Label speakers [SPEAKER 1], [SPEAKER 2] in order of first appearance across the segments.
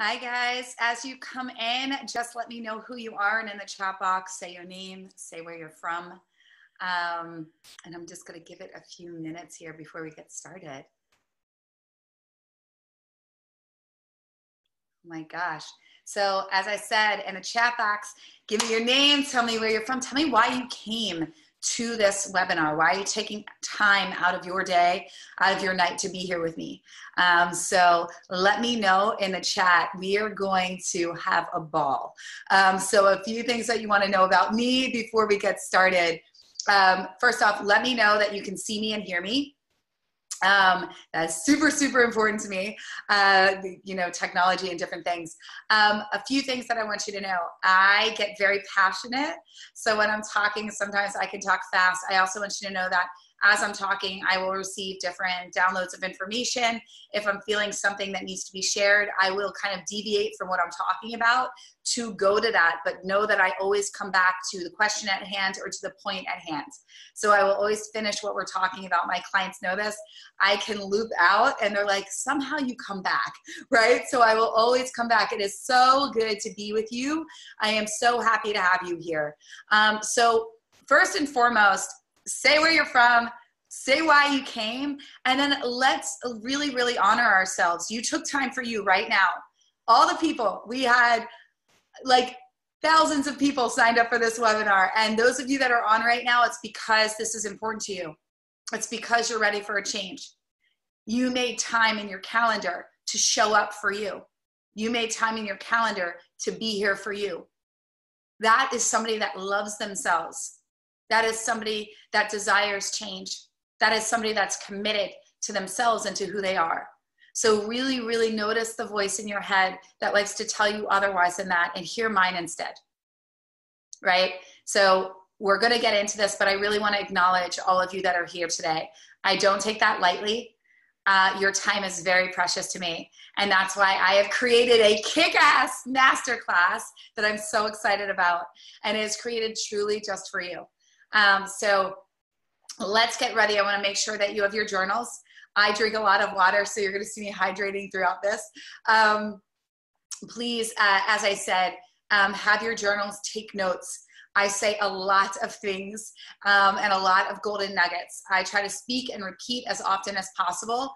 [SPEAKER 1] Hi guys, as you come in, just let me know who you are, and in the chat box, say your name, say where you're from. And I'm just gonna give it a few minutes here before we get started. Oh my gosh. So as I said in the chat box, give me your name, tell me where you're from, tell me why you came to this webinar. Why are you taking time out of your day, out of your night to be here with me? So let me know in the chat. We are going to have a ball. So a few things that you want to know about me before we get started. First off, let me know that you can see me and hear me. That's super, super important to me, you know, technology and different things. A few things that I want you to know. I get very passionate. So when I'm talking, sometimes I can talk fast. I also want you to know that as I'm talking, I will receive different downloads of information. If I'm feeling something that needs to be shared, I will kind of deviate from what I'm talking about to go to that, but know that I always come back to the question at hand or to the point at hand. So I will always finish what we're talking about. My clients know this. I can loop out and they're like, somehow you come back, right? So I will always come back. It is so good to be with you. I am so happy to have you here. So first and foremost, say where you're from, say why you came, and then let's really, really honor ourselves. You took time for you right now. All the people, we had like thousands of people signed up for this webinar, and those of you that are on right now, it's because this is important to you. It's because you're ready for a change. You made time in your calendar to show up for you. You made time in your calendar to be here for you. That is somebody that loves themselves. That is somebody that desires change. That is somebody that's committed to themselves and to who they are. So really, really notice the voice in your head that likes to tell you otherwise than that, and hear mine instead, right? So we're going to get into this, but I really want to acknowledge all of you that are here today. I don't take that lightly. Your time is very precious to me. And that's why I have created a kick-ass masterclass that I'm so excited about. And it is created truly just for you. So let's get ready. I want to make sure that you have your journals. I drink a lot of water, so you're going to see me hydrating throughout this. Please, as I said, have your journals, take notes. I say a lot of things and a lot of golden nuggets. I try to speak and repeat as often as possible.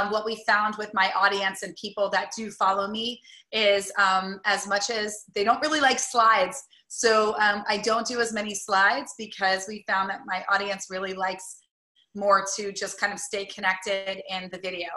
[SPEAKER 1] What we found with my audience and people that do follow me is as much as they don't really like slides, so I don't do as many slides because we found that my audience really likes more to just kind of stay connected in the video.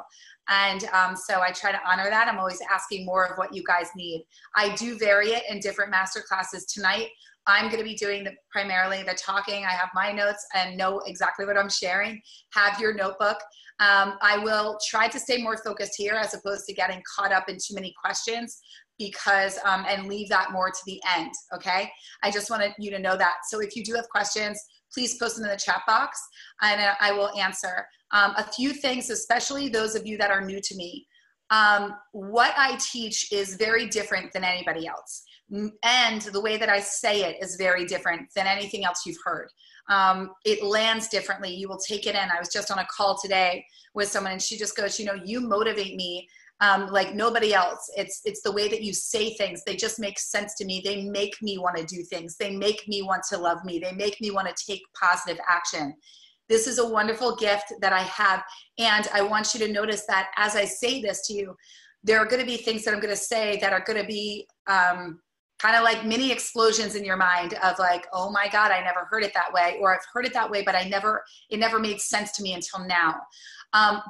[SPEAKER 1] And so I try to honor that. I'm always asking more of what you guys need. I do vary it in different master classes. Tonight, I'm going to be doing primarily the talking. I have my notes and know exactly what I'm sharing. Have your notebook. I will try to stay more focused here as opposed to getting caught up in too many questions, because and leave that more to the end. Okay, I just wanted you to know that. So if you do have questions, please post them in the chat box and I will answer. A few things, especially those of you that are new to me. What I teach is very different than anybody else. And the way that I say it is very different than anything else you've heard. It lands differently. You will take it in. I was just on a call today with someone and she just goes, you know, you motivate me like nobody else. It's the way that you say things. They just make sense to me. They make me want to do things. They make me want to love me. They make me want to take positive action. This is a wonderful gift that I have. And I want you to notice that as I say this to you, there are going to be things that I'm going to say that are going to be kind of like mini explosions in your mind of like, oh my God, I never heard it that way. Or I've heard it that way, but it never made sense to me until now.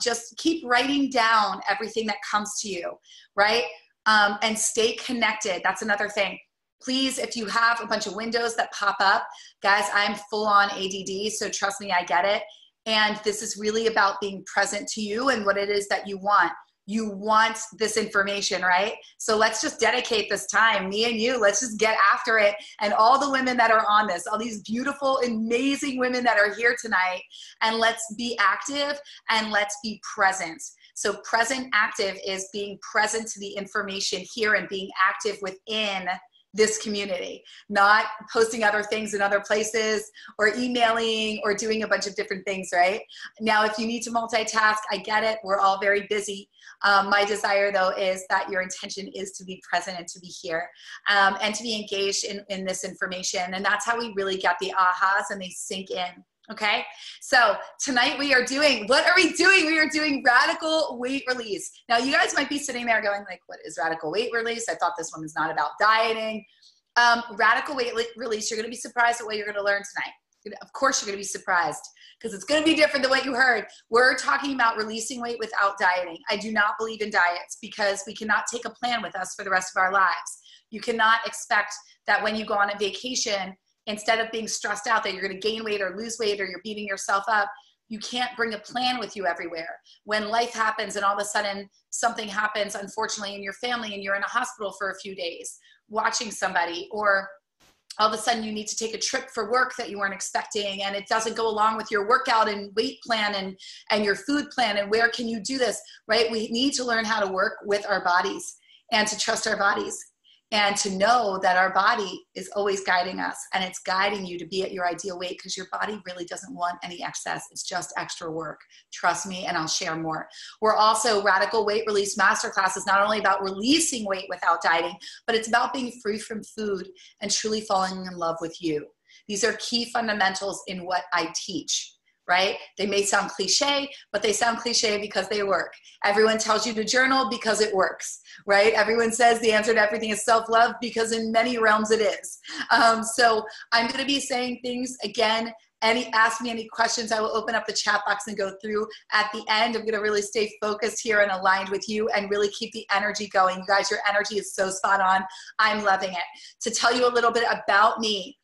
[SPEAKER 1] Just keep writing down everything that comes to you, right? And stay connected. That's another thing. Please, if you have a bunch of windows that pop up, guys, I'm full on ADD, so trust me, I get it. And this is really about being present to you and what it is that you want. You want this information, right? So let's just dedicate this time, me and you, let's just get after it. And all the women that are on this, all these beautiful, amazing women that are here tonight, and let's be active and let's be present. So present active is being present to the information here and being active within this community, not posting other things in other places or emailing or doing a bunch of different things, right? Now, if you need to multitask, I get it. We're all very busy. My desire, though, is that your intention is to be present and to be here and to be engaged in this information. And that's how we really get the ahas and they sink in. Okay, so tonight we are doing, what are we doing? We are doing radical weight release. Now you guys might be sitting there going like, what is radical weight release? I thought this one was not about dieting. Radical weight release, you're gonna be surprised at what you're gonna learn tonight. Of course you're gonna be surprised because it's gonna be different than what you heard. We're talking about releasing weight without dieting. I do not believe in diets because we cannot take a plan with us for the rest of our lives. You cannot expect that when you go on a vacation, instead of being stressed out that you're going to gain weight or lose weight or you're beating yourself up, you can't bring a plan with you everywhere. When life happens and all of a sudden something happens, unfortunately, in your family and you're in a hospital for a few days watching somebody, or all of a sudden you need to take a trip for work that you weren't expecting and it doesn't go along with your workout and weight plan and your food plan and where can you do this, right? We need to learn how to work with our bodies and to trust our bodies. And to know that our body is always guiding us and it's guiding you to be at your ideal weight because your body really doesn't want any excess. It's just extra work. Trust me, and I'll share more. We're also Radical Weight Release Masterclass is not only about releasing weight without dieting, but it's about being free from food and truly falling in love with you. These are key fundamentals in what I teach. Right? They may sound cliche, but they sound cliche because they work. Everyone tells you to journal because it works, right? Everyone says the answer to everything is self-love because in many realms it is. So I'm going to be saying things again. Ask me any questions. I will open up the chat box and go through. At the end, I'm going to really stay focused here and aligned with you and really keep the energy going. You guys, your energy is so spot on. I'm loving it. To tell you a little bit about me,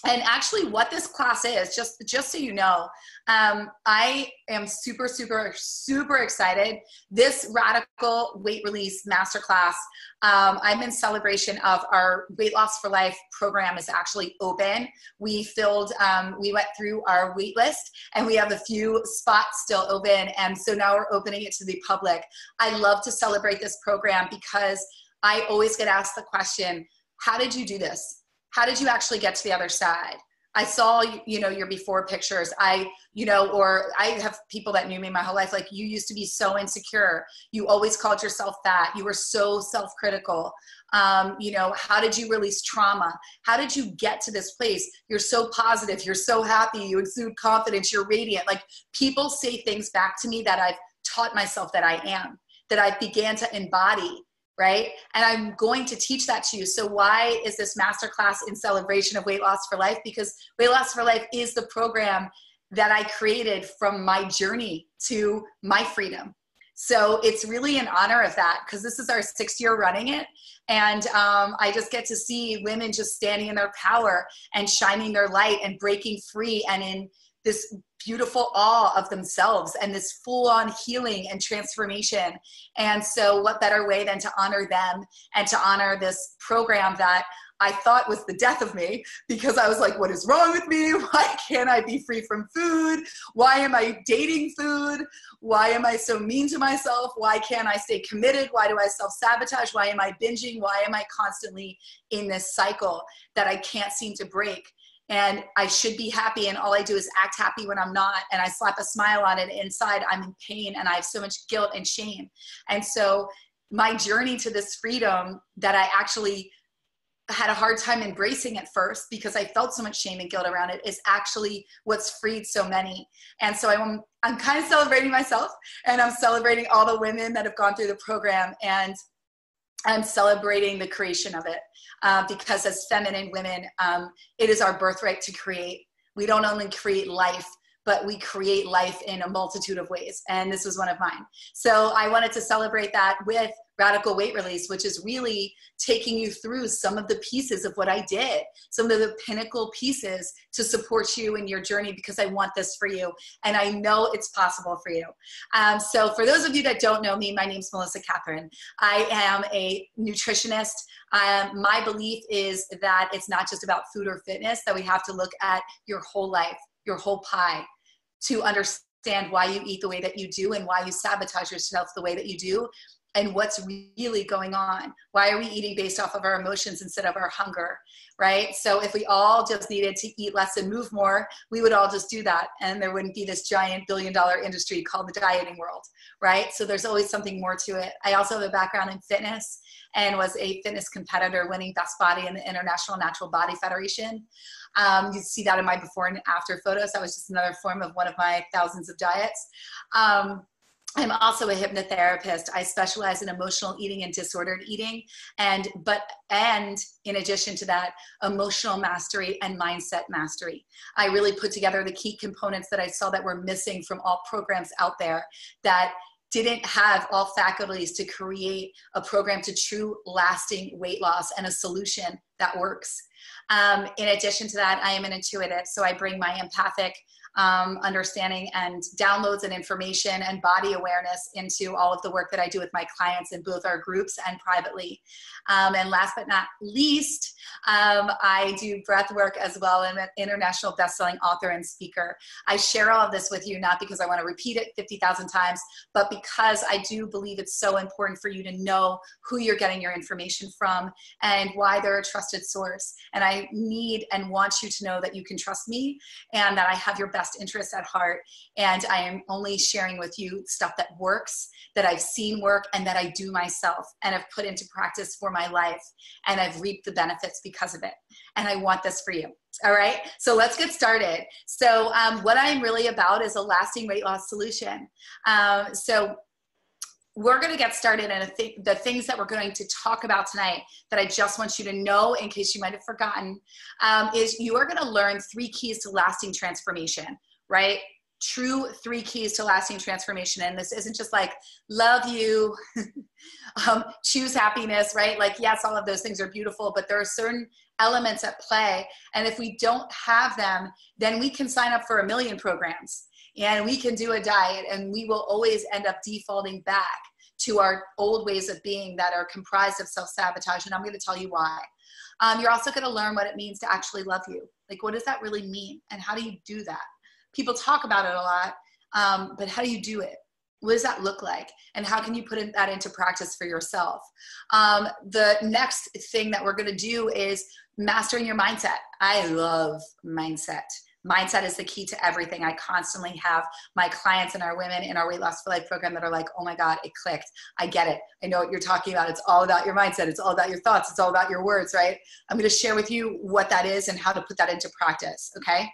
[SPEAKER 1] and actually what this class is, just so you know, I am super, super, super excited. This Radical Weight Release Masterclass, I'm in celebration of our Weight Loss for Life program is actually open. We went through our wait list and we have a few spots still open. And so now we're opening it to the public. I love to celebrate this program because I always get asked the question, how did you do this? How did you actually get to the other side? I saw, your before pictures. Or I have people that knew me my whole life. Like, you used to be so insecure. You always called yourself fat. You were so self-critical. How did you release trauma? How did you get to this place? You're so positive. You're so happy. You exude confidence. You're radiant. Like, people say things back to me that I've taught myself that I am, that I began to embody. Right? And I'm going to teach that to you. So why is this masterclass in celebration of Weight Loss for Life? Because Weight Loss for Life is the program that I created from my journey to my freedom. So it's really an honor of that because this is our 6th year running it. And I just get to see women just standing in their power and shining their light and breaking free and in this beautiful awe of themselves and this full-on healing and transformation. And so what better way than to honor them and to honor this program that I thought was the death of me, because I was like, what is wrong with me? Why can't I be free from food? Why am I dating food? Why am I so mean to myself? Why can't I stay committed? Why do I self-sabotage? Why am I binging? Why am I constantly in this cycle that I can't seem to break? And I should be happy, and all I do is act happy when I'm not, and I slap a smile on it. Inside, I'm in pain, and I have so much guilt and shame. And so my journey to this freedom that I actually had a hard time embracing at first because I felt so much shame and guilt around it is actually what's freed so many. And so I'm kind of celebrating myself, and I'm celebrating all the women that have gone through the program, and I'm celebrating the creation of it because as feminine women, it is our birthright to create. We don't only create life, but we create life in a multitude of ways. And this was one of mine. So I wanted to celebrate that with Radical Weight Release, which is really taking you through some of the pieces of what I did, some of the pinnacle pieces to support you in your journey, because I want this for you. And I know it's possible for you. So for those of you that don't know me, my name's Melissa Kathryn. I am a nutritionist. My belief is that it's not just about food or fitness, that we have to look at your whole life, your whole pie, to understand why you eat the way that you do and why you sabotage yourself the way that you do. and what's really going on. Why are we eating based off of our emotions instead of our hunger, right? So if we all just needed to eat less and move more, we would all just do that. And there wouldn't be this giant billion-dollar industry called the dieting world, right? So there's always something more to it. I also have a background in fitness and was a fitness competitor, winning Best Body in the International Natural Body Federation. You see that in my before and after photos. That was just another form of one of my thousands of diets. I'm also a hypnotherapist. I specialize in emotional eating and disordered eating. And in addition to that, emotional mastery and mindset mastery. I really put together the key components that I saw that were missing from all programs out there that didn't have all faculties to create a program to true lasting weight loss and a solution that works. In addition to that, I am an intuitive. So I bring my empathic understanding and downloads and information and body awareness into all of the work that I do with my clients in both our groups and privately. And last but not least, I do breath work as well. I'm an international best-selling author and speaker. I share all of this with you, not because I want to repeat it 50,000 times, but because I do believe it's so important for you to know who you're getting your information from and why they're a trusted source. And I need and want you to know that you can trust me and that I have your best interests at heart. And I am only sharing with you stuff that works, that I've seen work, and that I do myself and have put into practice for my life. And I've reaped the benefits because of it. And I want this for you. All right. So let's get started. So what I'm really about is a lasting weight loss solution. So we're going to get started, and the things that we're going to talk about tonight that I just want you to know in case you might have forgotten is you are going to learn 3 keys to lasting transformation, right? True 3 keys to lasting transformation. And this isn't just like, love you, choose happiness, right? Like, yes, all of those things are beautiful, but there are certain elements at play. And if we don't have them, then we can sign up for a million programs. And we can do a diet, and we will always end up defaulting back to our old ways of being that are comprised of self-sabotage. And I'm going to tell you why. You're also going to learn what it means to actually love you. Like, what does that really mean? And how do you do that? People talk about it a lot, but how do you do it? What does that look like? And how can you put that into practice for yourself? The next thing that we're going to do is mastering your mindset. I love mindset. Mindset is the key to everything. I constantly have my clients and our women in our Weight Loss for Life program that are like, oh my God, it clicked. I get it. I know what you're talking about. It's all about your mindset. It's all about your thoughts. It's all about your words, right? I'm going to share with you what that is and how to put that into practice, okay?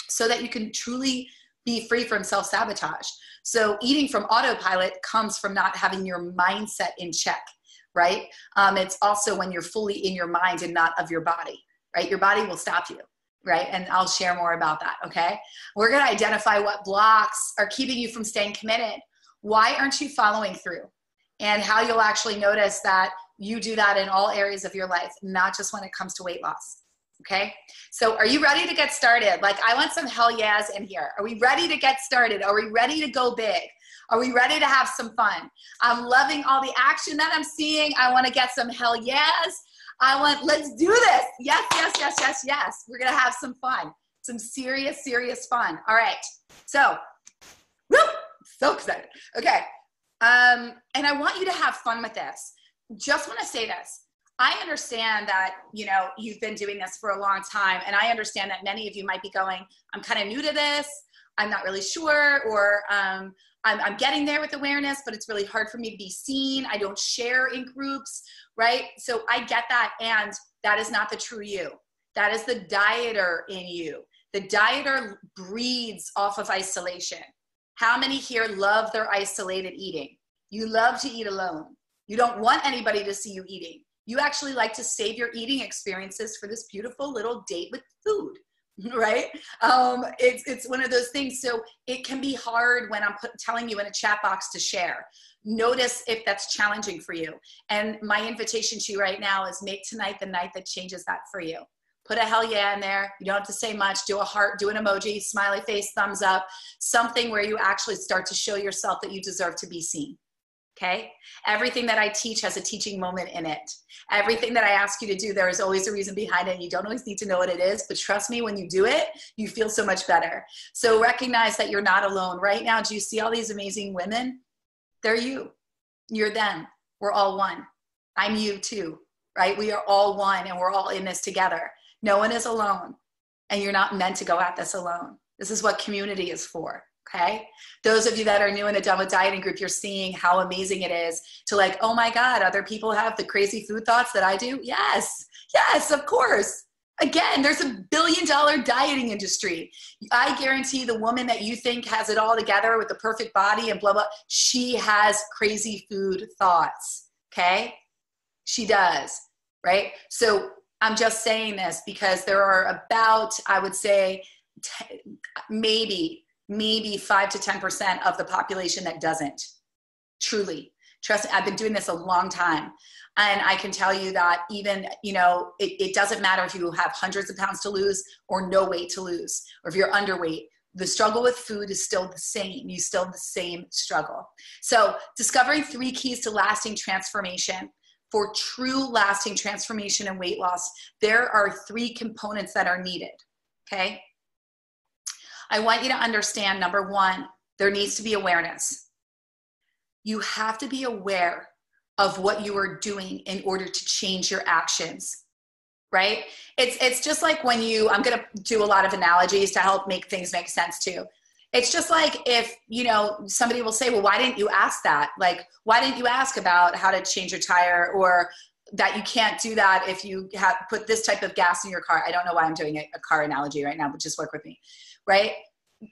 [SPEAKER 1] So that you can truly be free from self-sabotage. So eating from autopilot comes from not having your mindset in check, right? It's also when you're fully in your mind and not of your body, right? Your body will stop you. Right? And I'll share more about that. Okay. We're going to identify what blocks are keeping you from staying committed. Why aren't you following through? And how you'll actually notice that you do that in all areas of your life, not just when it comes to weight loss. Okay. So are you ready to get started? Like, I want some hell yeahs in here. Are we ready to get started? Are we ready to go big? Are we ready to have some fun? I'm loving all the action that I'm seeing. I want to get some hell yeahs. Let's do this. Yes, yes, yes, yes, yes. We're going to have some fun, some serious, serious fun. All right. So, woo, so excited. Okay. And I want you to have fun with this. Just want to say this. I understand that, you know, you've been doing this for a long time. And I understand that many of you might be going, I'm kind of new to this. I'm not really sure, or I'm getting there with awareness, but it's really hard for me to be seen. I don't share in groups, right? So I get that. And that is not the true you. That is the dieter in you. The dieter breeds off of isolation. How many here love their isolated eating? You love to eat alone. You don't want anybody to see you eating. You actually like to save your eating experiences for this beautiful little date with food. Right? It's one of those things. So it can be hard when I'm telling you in a chat box to share. Notice if that's challenging for you. And my invitation to you right now is make tonight the night that changes that for you. Put a hell yeah in there. You don't have to say much. Do a heart, do an emoji, smiley face, thumbs up, something where you actually start to show yourself that you deserve to be seen. Okay? Everything that I teach has a teaching moment in it. Everything that I ask you to do, there is always a reason behind it. You don't always need to know what it is, but trust me, when you do it, you feel so much better. So recognize that you're not alone. Right now, do you see all these amazing women? They're you. You're them. We're all one. I'm you too, right? We are all one and we're all in this together. No one is alone, and you're not meant to go at this alone. This is what community is for, okay? Those of you that are new in the Done with Dieting group, you're seeing how amazing it is to like, oh my God, other people have the crazy food thoughts that I do? Yes, yes, of course. Again, there's $1 billion dieting industry. I guarantee the woman that you think has it all together with the perfect body and blah, blah, she has crazy food thoughts, okay? She does, right? So I'm just saying this because there are about, I would say, maybe 5 to 10% of the population that doesn't. Truly. Trust me, I've been doing this a long time. And I can tell you that even, you know, it doesn't matter if you have hundreds of pounds to lose or no weight to lose, or if you're underweight, the struggle with food is still the same. You still have the same struggle. So discovering 3 keys to lasting transformation. For true lasting transformation and weight loss, there are 3 components that are needed, okay? I want you to understand, number 1, there needs to be awareness. You have to be aware of what you are doing in order to change your actions, right? It's just like when you, I'm going to do a lot of analogies to help make things make sense too. It's just like if, you know, somebody will say, well, why didn't you ask that? Like, why didn't you ask about how to change your tire, or that you can't do that if you have put this type of gas in your car? I don't know why I'm doing a car analogy right now, but just work with me, right?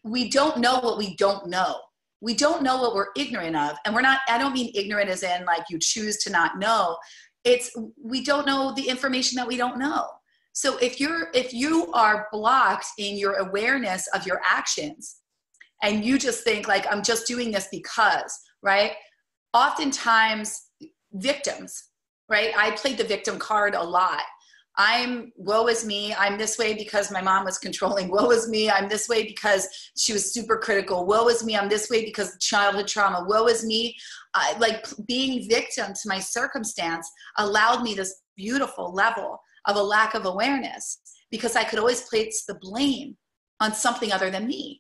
[SPEAKER 1] We don't know what we don't know. We don't know what we're ignorant of. And we're not, I don't mean ignorant as in like you choose to not know. It's, we don't know the information that we don't know. So if you are blocked in your awareness of your actions, and you just think like, I'm just doing this because, right? Oftentimes victims, right? I played the victim card a lot. Woe is me. I'm this way because my mom was controlling. Woe is me. I'm this way because she was super critical. Woe is me. I'm this way because of childhood trauma. Woe is me. Like being victim to my circumstance allowed me this beautiful level of a lack of awareness, because I could always place the blame on something other than me.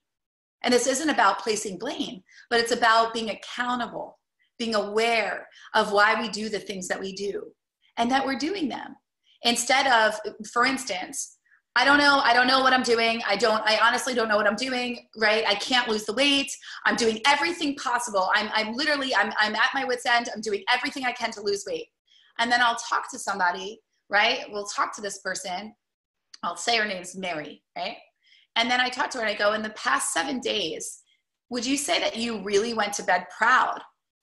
[SPEAKER 1] And this isn't about placing blame, but it's about being accountable, being aware of why we do the things that we do and that we're doing them. Instead of, for instance, I don't know what I'm doing. I honestly don't know what I'm doing, right? I can't lose the weight. I'm doing everything possible. I'm at my wit's end. I'm doing everything I can to lose weight. And then I'll talk to somebody, right? We'll talk to this person. I'll say her name's Mary, right? And then I talk to her and I go, in the past 7 days, would you say that you really went to bed proud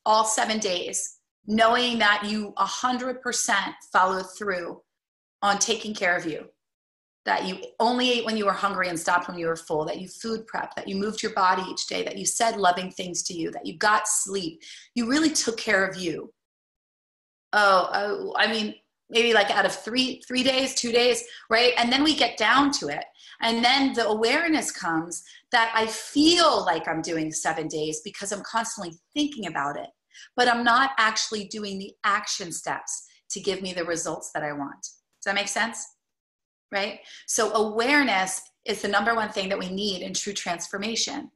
[SPEAKER 1] all 7 days, knowing that you 100% followed through on taking care of you, that you only ate when you were hungry and stopped when you were full, that you food prepped, that you moved your body each day, that you said loving things to you, that you got sleep, you really took care of you? I mean, maybe like out of 3 days, 2 days, right? And then we get down to it. And then the awareness comes that I feel like I'm doing 7 days because I'm constantly thinking about it, but I'm not actually doing the action steps to give me the results that I want. Does that make sense? Right? So awareness is the number 1 thing that we need in true transformation.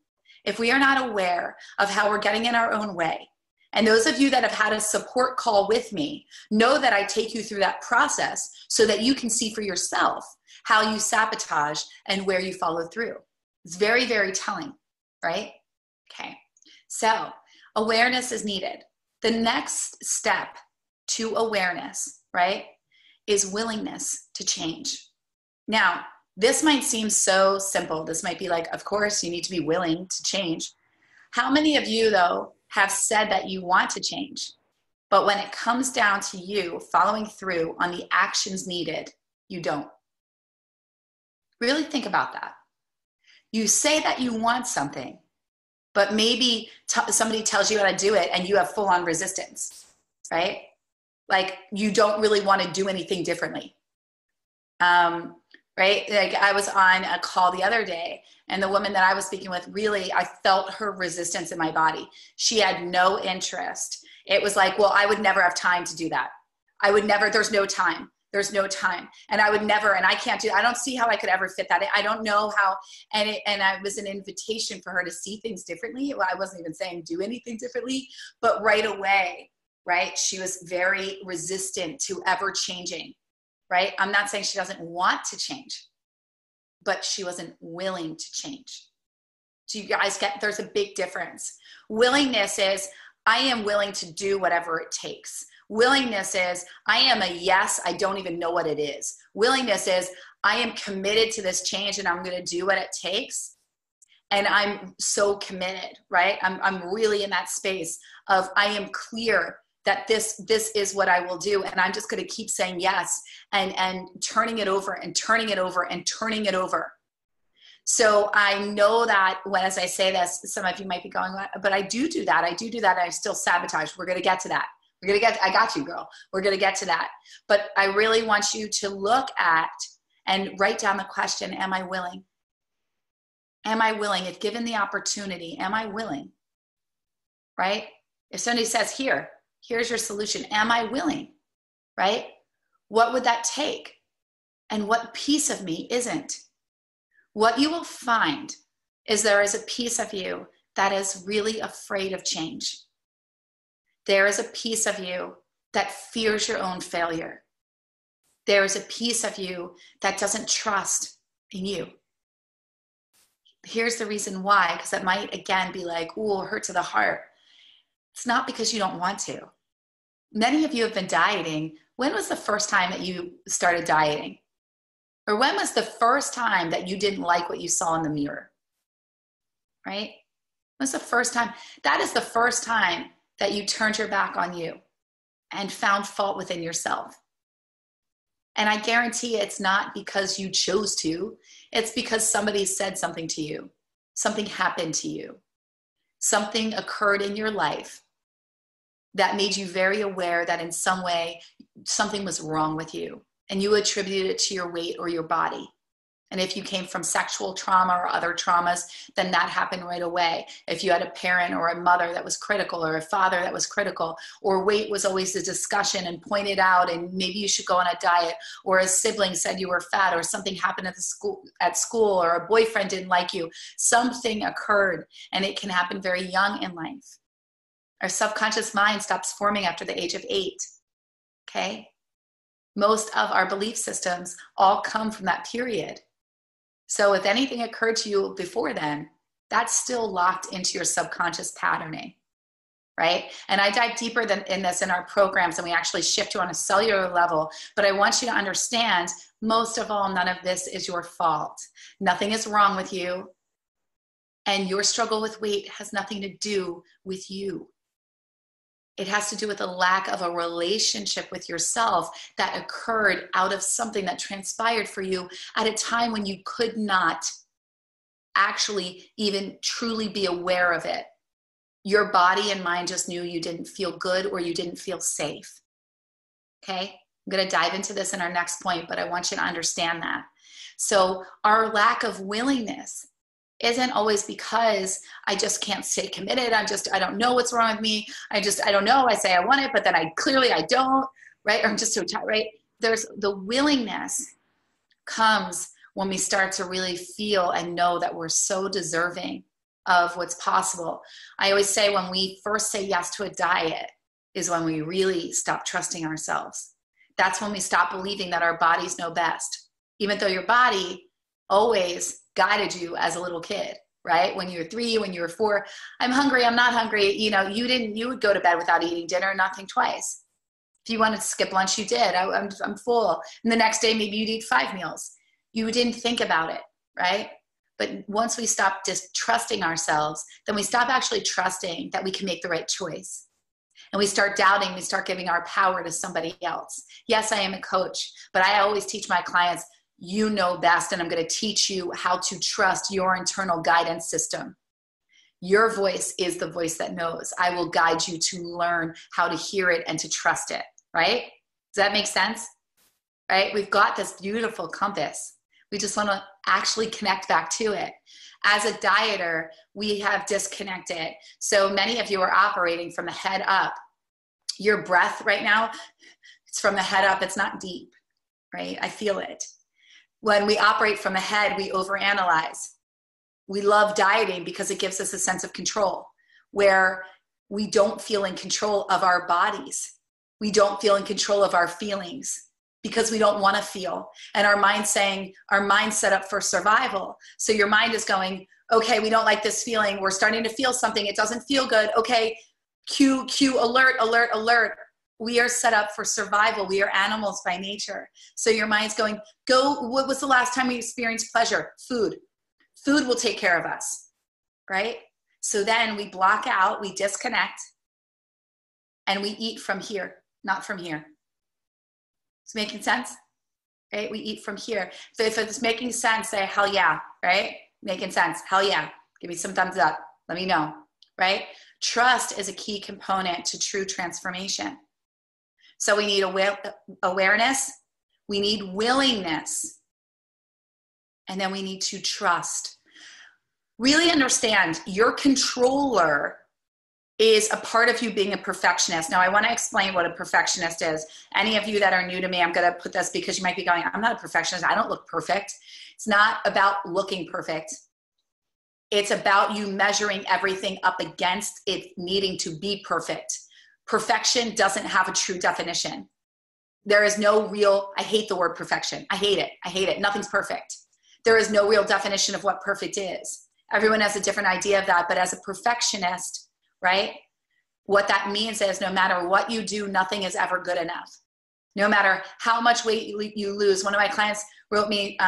[SPEAKER 1] If we are not aware of how we're getting in our own way, and those of you that have had a support call with me know that I take you through that process so that you can see for yourself how you sabotage and where you follow through. It's very, very telling, right? Okay, so awareness is needed. The next step to awareness, right, is willingness to change. Now, this might seem so simple. This might be like, of course, you need to be willing to change. How many of you, though, have said that you want to change, but when it comes down to you following through on the actions needed, you don't? Really think about that. You say that you want something, but maybe somebody tells you how to do it and you have full-on resistance, right? Like you don't really want to do anything differently. Right? Like I was on a call the other day and the woman that I was speaking with, really, I felt her resistance in my body. She had no interest. It was like, well, I would never have time to do that. I would never, there's no time. There's no time. And I would never, and I can't do, I don't see how I could ever fit that in. I don't know how, and it was an invitation for her to see things differently. Well, I wasn't even saying do anything differently, but right away, right? She was very resistant to ever changing, right? I'm not saying she doesn't want to change, but she wasn't willing to change. Do you guys get, there's a big difference. Willingness is, I am willing to do whatever it takes. Willingness is, I am a yes, I don't even know what it is. Willingness is, I am committed to this change and I'm going to do what it takes. And I'm so committed, right? I'm really in that space of, I am clear that this is what I will do. And I'm just going to keep saying yes and turning it over and turning it over and turning it over. So I know that when, as I say this, some of you might be going, but I do that. I do that. And I still sabotage. We're going to get to that. I got you, girl. We're going to get to that. But I really want you to look at and write down the question, am I willing? Am I willing? If given the opportunity, am I willing? Right? If somebody says, here's your solution, am I willing? Right? What would that take? And what piece of me isn't? What you will find is there is a piece of you that is really afraid of change. There is a piece of you that fears your own failure. There is a piece of you that doesn't trust in you. Here's the reason why, because it might again be like, ooh, hurt to the heart. It's not because you don't want to. Many of you have been dieting. When was the first time that you started dieting? Or when was the first time that you didn't like what you saw in the mirror? Right? When was the first time? That is the first time that you turned your back on you and found fault within yourself. And I guarantee it's not because you chose to. It's because somebody said something to you. Something happened to you. Something occurred in your life that made you very aware that in some way something was wrong with you. And you attribute it to your weight or your body. And if you came from sexual trauma or other traumas, then that happened right away. If you had a parent or a mother that was critical or a father that was critical, or weight was always a discussion and pointed out and maybe you should go on a diet, or a sibling said you were fat, or something happened at school, or a boyfriend didn't like you, something occurred, and it can happen very young in life. Our subconscious mind stops forming after the age of 8, okay? Most of our belief systems all come from that period. So if anything occurred to you before then, that's still locked into your subconscious patterning, right? And I dive deeper in this in our programs, and we actually shift you on a cellular level. But I want you to understand, most of all, none of this is your fault. Nothing is wrong with you. And your struggle with weight has nothing to do with you. It has to do with a lack of a relationship with yourself that occurred out of something that transpired for you at a time when you could not actually even truly be aware of it. Your body and mind just knew you didn't feel good or you didn't feel safe. Okay? I'm going to dive into this in our next point, but I want you to understand that. So our lack of willingness isn't always because I just can't stay committed. I don't know what's wrong with me. I don't know. I say I want it, but then I don't, right? Or I'm just so tired, right? There's the willingness comes when we start to really feel and know that we're so deserving of what's possible. I always say when we first say yes to a diet is when we really stop trusting ourselves. That's when we stop believing that our bodies know best, even though your body always guided you as a little kid, right? When you were 3, when you were 4, I'm hungry, I'm not hungry. You would go to bed without eating dinner, not think twice. If you wanted to skip lunch, you did. I'm full. And the next day, maybe you'd eat 5 meals. You didn't think about it, right? But once we stop just trusting ourselves, then we stop actually trusting that we can make the right choice. And we start doubting, we start giving our power to somebody else. Yes, I am a coach, but I always teach my clients, you know best, and I'm going to teach you how to trust your internal guidance system. Your voice is the voice that knows. I will guide you to learn how to hear it and to trust it, right? Does that make sense? Right? We've got this beautiful compass. We just want to actually connect back to it. As a dieter, we have disconnected. So many of you are operating from the head up. Your breath right now, it's from the head up. It's not deep, right? I feel it. When we operate from the head, we overanalyze. We love dieting because it gives us a sense of control, where we don't feel in control of our bodies. We don't feel in control of our feelings because we don't want to feel. And our mind's set up for survival. So your mind is going, okay, we don't like this feeling. We're starting to feel something. It doesn't feel good. Okay, cue, alert, alert, alert. We are set up for survival. We are animals by nature. So your mind's going, what was the last time we experienced pleasure? Food. Food will take care of us, right? So then we block out, we disconnect, and we eat from here, not from here. It's making sense, right? We eat from here. So if it's making sense, say, hell yeah, right? Making sense, hell yeah. Give me some thumbs up, let me know, right? Trust is a key component to true transformation. So we need awareness, we need willingness, and then we need to trust. Really understand your controller is a part of you being a perfectionist. Now, I want to explain what a perfectionist is. Any of you that are new to me, I'm going to put this because you might be going, I'm not a perfectionist. I don't look perfect. It's not about looking perfect. It's about you measuring everything up against it needing to be perfect. Perfection doesn't have a true definition. There is no real, I hate the word perfection. I hate it. I hate it. Nothing's perfect. There is no real definition of what perfect is. Everyone has a different idea of that, but as a perfectionist, right, what that means is no matter what you do, nothing is ever good enough. No matter how much weight you lose. One of my clients wrote me,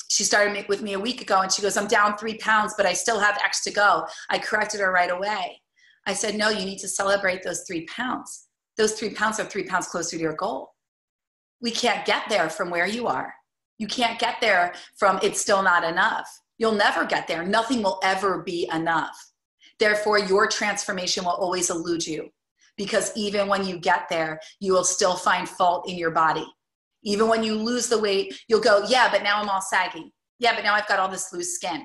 [SPEAKER 1] she started with me a week ago, and she goes, I'm down 3 pounds, but I still have X to go. I corrected her right away. I said, no, you need to celebrate those 3 pounds. Those 3 pounds are 3 pounds closer to your goal. We can't get there from where you are. You can't get there from it's still not enough. You'll never get there. Nothing will ever be enough. Therefore, your transformation will always elude you, because even when you get there, you will still find fault in your body. Even when you lose the weight, you'll go, yeah, but now I'm all saggy. Yeah, but now I've got all this loose skin.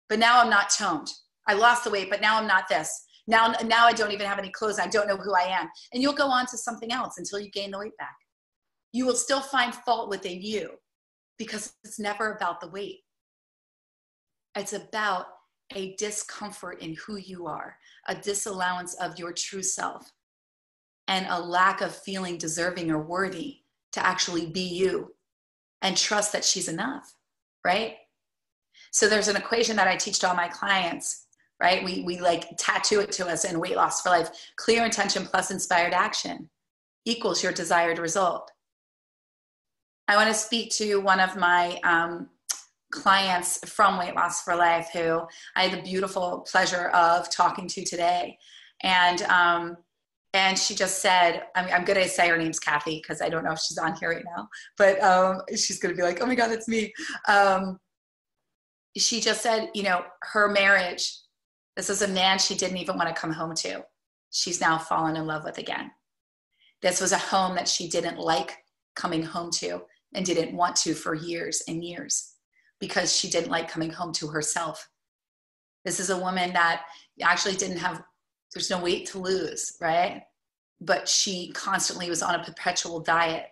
[SPEAKER 1] But now I'm not toned. I lost the weight, but now I'm not this. Now I don't even have any clothes. I don't know who I am. And you'll go on to something else until you gain the weight back. You will still find fault within you because it's never about the weight. It's about a discomfort in who you are, a disallowance of your true self, and a lack of feeling deserving or worthy to actually be you and trust that she's enough, right? So there's an equation that I teach to all my clients, right? We like tattoo it to us in Weight Loss for Life. Clear intention plus inspired action equals your desired result. I want to speak to one of my clients from Weight Loss for Life who I had the beautiful pleasure of talking to today. And she just said, I'm going to say her name's Kathy because I don't know if she's on here right now, but she's going to be like, oh my God, it's me. She just said, you know, her marriage, this is a man she didn't even want to come home to. She's now fallen in love with again. This was a home that she didn't like coming home to and didn't want to for years and years, because she didn't like coming home to herself. This is a woman that actually there's no weight to lose, right? But she constantly was on a perpetual diet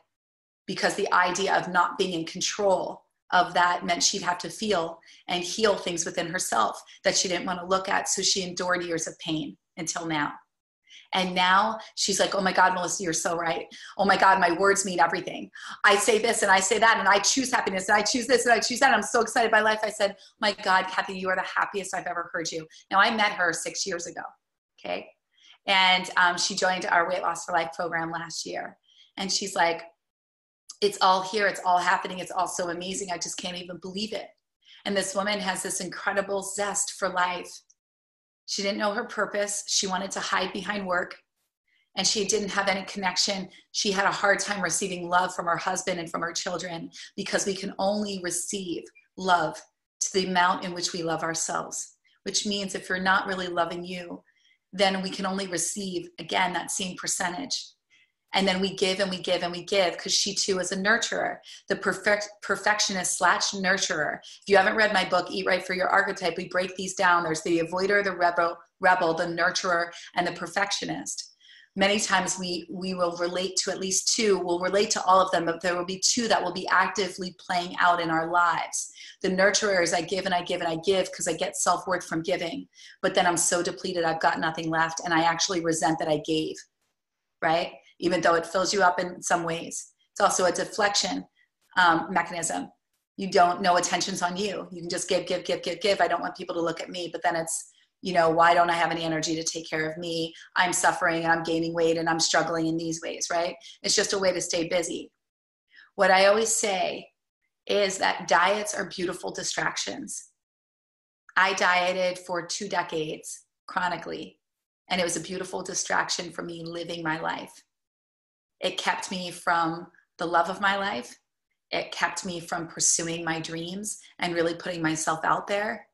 [SPEAKER 1] because the idea of not being in control of that meant she'd have to feel and heal things within herself that she didn't want to look at. So she endured years of pain until now. And now she's like, oh my God, Melissa, you're so right. Oh my God, my words mean everything. I say this and I say that, and I choose happiness and I choose this and I choose that. And I'm so excited by life. I said, my God, Kathy, you are the happiest I've ever heard you. Now, I met her 6 years ago. Okay. And she joined our Weight Loss for Life program last year. And she's like, it's all here. It's all happening. It's all so amazing. I just can't even believe it. And this woman has this incredible zest for life. She didn't know her purpose. She wanted to hide behind work, and she didn't have any connection. She had a hard time receiving love from her husband and from her children, because we can only receive love to the amount in which we love ourselves, which means if you're not really loving you, then we can only receive, again, that same percentage. And then we give and we give and we give, because she too is a nurturer, the perfectionist / nurturer. If you haven't read my book, Eat Right for Your Archetype, we break these down. There's the avoider, the rebel, the nurturer, and the perfectionist. many times we will relate to at least two. We'll relate to all of them, but there will be two that will be actively playing out in our lives. The nurturer is I give and I give and I give because I get self-worth from giving, but then I'm so depleted, I've got nothing left, and I actually resent that I gave, right? Even though it fills you up in some ways. It's also a deflection mechanism. You don't know attention's on you. You can just give, give, give, give, give. I don't want people to look at me, but then it's, you know, why don't I have any energy to take care of me? I'm suffering and I'm gaining weight and I'm struggling in these ways, right? It's just a way to stay busy. What I always say is that diets are beautiful distractions. I dieted for 2 decades chronically, and it was a beautiful distraction for me living my life. It kept me from the love of my life. It kept me from pursuing my dreams and really putting myself out there.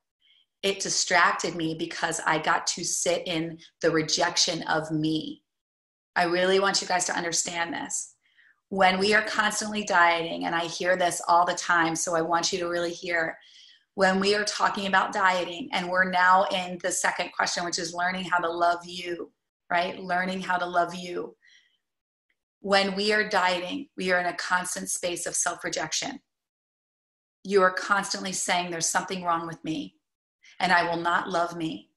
[SPEAKER 1] It distracted me because I got to sit in the rejection of me. I really want you guys to understand this. When we are constantly dieting, and I hear this all the time, so I want you to really hear, when we are talking about dieting, and we're now in the second question, which is learning how to love you, right? Learning how to love you. When we are dieting, we are in a constant space of self-rejection. You are constantly saying there's something wrong with me, and I will not love me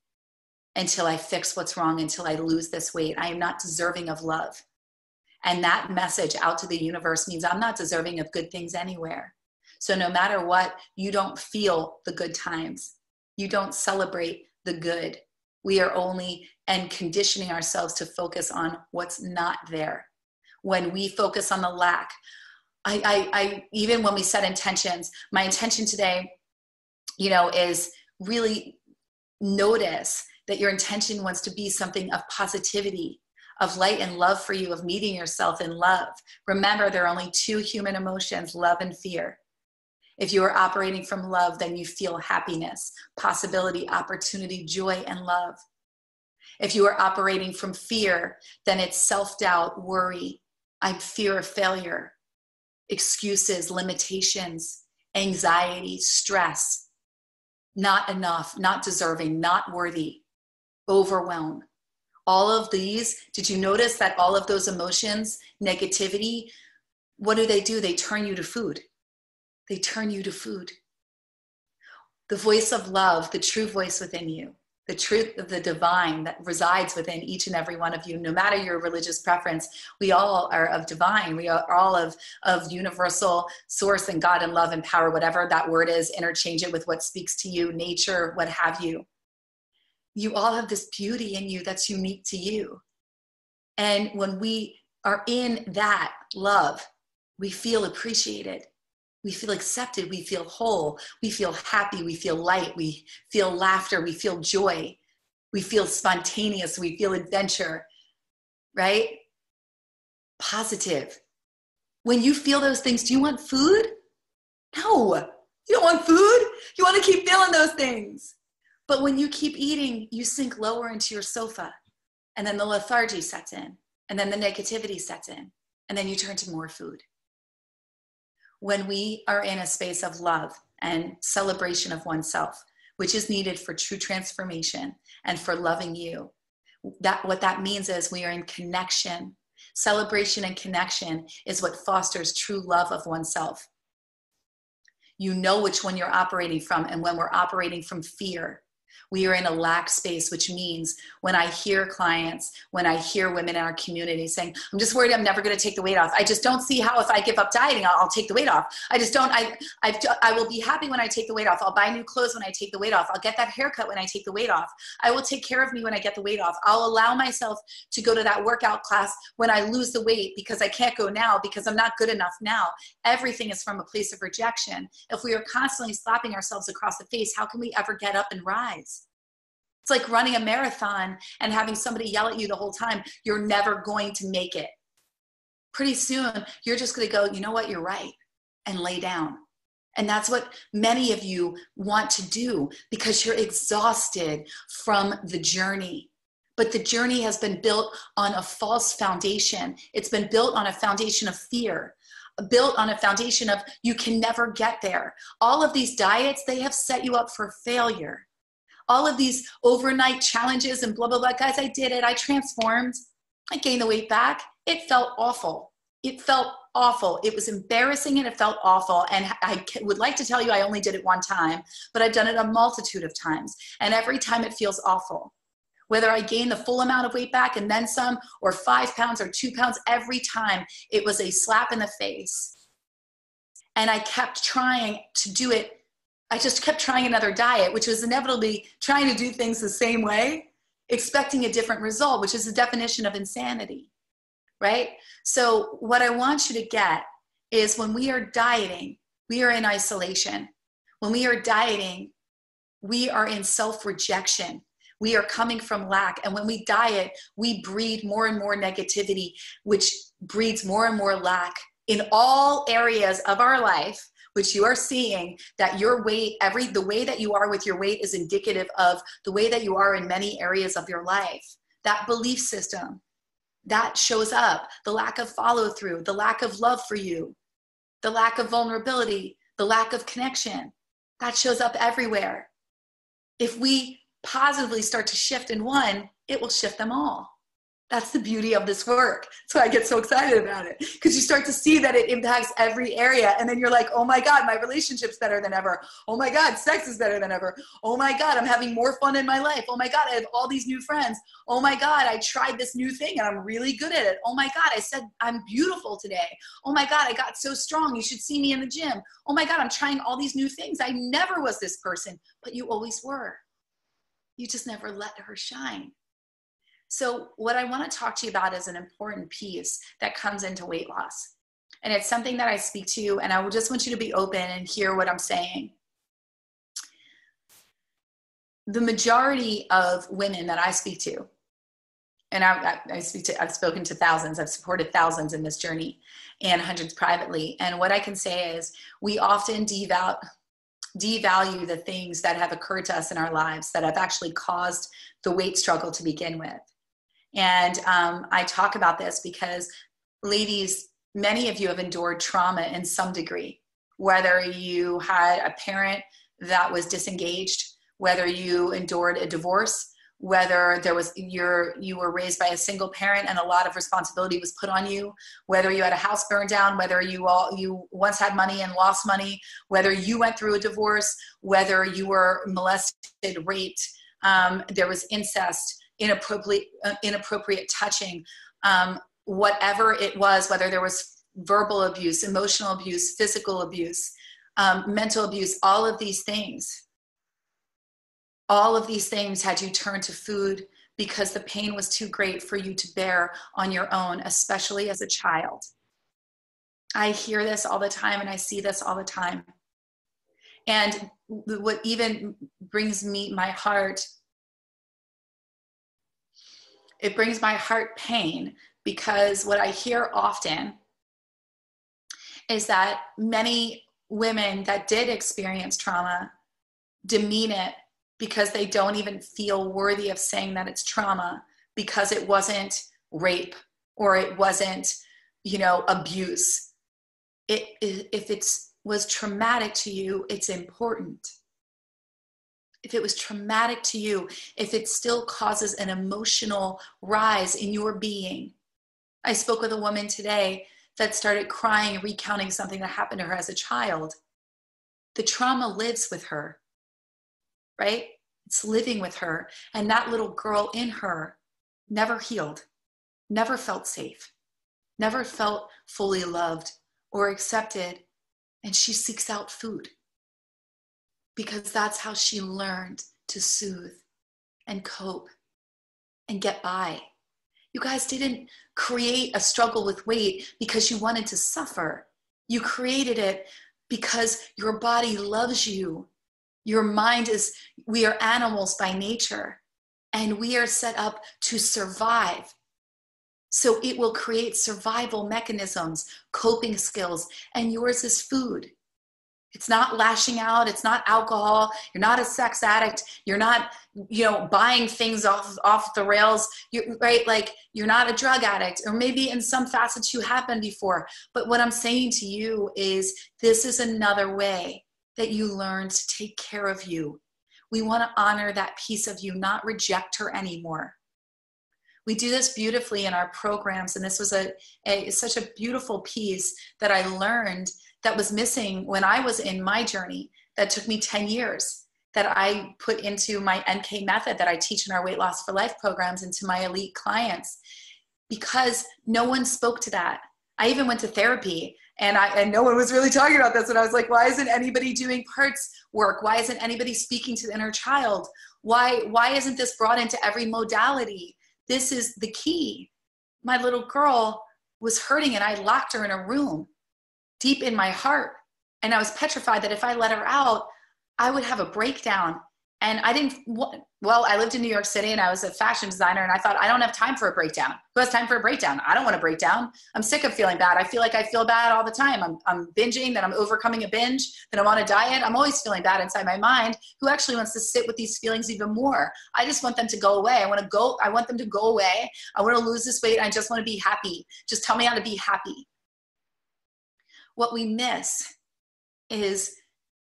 [SPEAKER 1] until I fix what's wrong, until I lose this weight. I am not deserving of love. And that message out to the universe means I'm not deserving of good things anywhere. So no matter what, you don't feel the good times. You don't celebrate the good. We are only and conditioning ourselves to focus on what's not there. When we focus on the lack, I even when we set intentions, my intention today, you know, is really notice that your intention wants to be something of positivity, of light and love for you, of meeting yourself in love. Remember, there are only 2 human emotions, love and fear. If you are operating from love, then you feel happiness, possibility, opportunity, joy, and love. If you are operating from fear, then it's self-doubt, worry, I'm fear of failure, excuses, limitations, anxiety, stress, not enough, not deserving, not worthy, overwhelm. All of these, did you notice that all of those emotions, negativity, what do? They turn you to food. They turn you to food. The voice of love, the true voice within you, the truth of the divine that resides within each and every one of you, no matter your religious preference, we all are of divine. We are all of universal source and God and love and power, whatever that word is, interchange it with what speaks to you, nature, what have you. You all have this beauty in you that's unique to you. And when we are in that love, we feel appreciated. We feel accepted. We feel whole. We feel happy. We feel light. We feel laughter. We feel joy. We feel spontaneous. We feel adventure, right? Positive. When you feel those things, do you want food? No, you don't want food. You want to keep feeling those things. But when you keep eating, you sink lower into your sofa, and then the lethargy sets in, and then the negativity sets in, and then you turn to more food. When we are in a space of love and celebration of oneself, which is needed for true transformation and for loving you, what that means is we are in connection. Celebration and connection is what fosters true love of oneself. You know which one you're operating from, and when we're operating from fear, we are in a lack space, which means when I hear clients, when I hear women in our community saying, I'm just worried I'm never going to take the weight off. I just don't see how if I give up dieting, I'll take the weight off. I just don't, I will be happy when I take the weight off. I'll buy new clothes when I take the weight off. I'll get that haircut when I take the weight off. I will take care of me when I get the weight off. I'll allow myself to go to that workout class when I lose the weight because I can't go now because I'm not good enough now. Everything is from a place of rejection. If we are constantly slapping ourselves across the face, how can we ever get up and rise? It's like running a marathon and having somebody yell at you the whole time. You're never going to make it. Pretty soon, you're just going to go, you know what, you're right, and lay down. And that's what many of you want to do because you're exhausted from the journey. But the journey has been built on a false foundation. It's been built on a foundation of fear, built on a foundation of you can never get there. All of these diets, they have set you up for failure. All of these overnight challenges and blah, blah, blah. Guys, I did it. I transformed. I gained the weight back. It felt awful. It felt awful. It was embarrassing and it felt awful. And I would like to tell you I only did it one time, but I've done it a multitude of times. And every time it feels awful. Whether I gain the full amount of weight back and then some, or 5 pounds or 2 pounds, every time it was a slap in the face. And I kept trying to do it. I just kept trying another diet, which was inevitably trying to do things the same way, expecting a different result, which is the definition of insanity, right? So what I want you to get is when we are dieting, we are in isolation. When we are dieting, we are in self-rejection. We are coming from lack. And when we diet, we breed more and more negativity, which breeds more and more lack in all areas of our life, which you are seeing that your weight, the way that you are with your weight is indicative of the way that you are in many areas of your life. That belief system, that shows up. The lack of follow through, the lack of love for you, the lack of vulnerability, the lack of connection, that shows up everywhere. If we positively start to shift in one, it will shift them all. That's the beauty of this work. That's why I get so excited about it, because you start to see that it impacts every area. And then you're like, oh my God, my relationship's better than ever. Oh my God, sex is better than ever. Oh my God, I'm having more fun in my life. Oh my God, I have all these new friends. Oh my God, I tried this new thing and I'm really good at it. Oh my God, I said I'm beautiful today. Oh my God, I got so strong. You should see me in the gym. Oh my God, I'm trying all these new things. I never was this person, but you always were. You just never let her shine. So what I want to talk to you about is an important piece that comes into weight loss. And it's something that I speak to, and I just want you to be open and hear what I'm saying. The majority of women that I speak to, and I've spoken to thousands, I've supported thousands in this journey and hundreds privately. And what I can say is we often devalue the things that have occurred to us in our lives that have actually caused the weight struggle to begin with. And I talk about this because, ladies, many of you have endured trauma in some degree, whether you had a parent that was disengaged, whether you endured a divorce, whether you were raised by a single parent and a lot of responsibility was put on you, whether you had a house burned down, whether you once had money and lost money, whether you went through a divorce, whether you were molested, raped, there was incest, inappropriate touching, whatever it was, whether there was verbal abuse, emotional abuse, physical abuse, mental abuse, all of these things had you turn to food because the pain was too great for you to bear on your own, especially as a child. I hear this all the time and I see this all the time. And what even brings me my heart, it brings my heart pain, because what I hear often is that many women that did experience trauma demean it because they don't even feel worthy of saying that it's trauma, because it wasn't rape or it wasn't, abuse. If it was traumatic to you, it's important. If it was traumatic to you, if it still causes an emotional rise in your being. I spoke with a woman today that started crying and recounting something that happened to her as a child. The trauma lives with her, right? It's living with her. And that little girl in her never healed, never felt safe, never felt fully loved or accepted. And she seeks out food, because that's how she learned to soothe and cope and get by. You guys didn't create a struggle with weight because you wanted to suffer. You created it because your body loves you. Your mind we are animals by nature, and we are set up to survive. So it will create survival mechanisms, coping skills, and yours is food. It's not lashing out. It's not alcohol. You're not a sex addict. You're not, buying things off the rails, right? Like, you're not a drug addict, or maybe in some facets you have been before. But what I'm saying to you is this is another way that you learn to take care of you. We want to honor that piece of you, not reject her anymore. We do this beautifully in our programs. And this was such a beautiful piece that I learned that was missing when I was in my journey. That took me 10 years, that I put into my NK method that I teach in our Weight Loss for Life programs, into my elite clients, because no one spoke to that. I even went to therapy, and no one was really talking about this. And I was like, why isn't anybody doing parts work? Why isn't anybody speaking to the inner child? Why isn't this brought into every modality? This is the key. My little girl was hurting, and I locked her in a room deep in my heart. And I was petrified that if I let her out, I would have a breakdown. And I didn't, well, I lived in New York City and I was a fashion designer, and I thought, I don't have time for a breakdown. Who has time for a breakdown? I don't want to break down. I'm sick of feeling bad. I feel like I feel bad all the time. I'm binging, then I'm overcoming a binge, then I'm on a diet. I'm always feeling bad inside my mind. Who actually wants to sit with these feelings even more? I just want them to go away. I want them to go away. I want to lose this weight. I just want to be happy. Just tell me how to be happy. What we miss is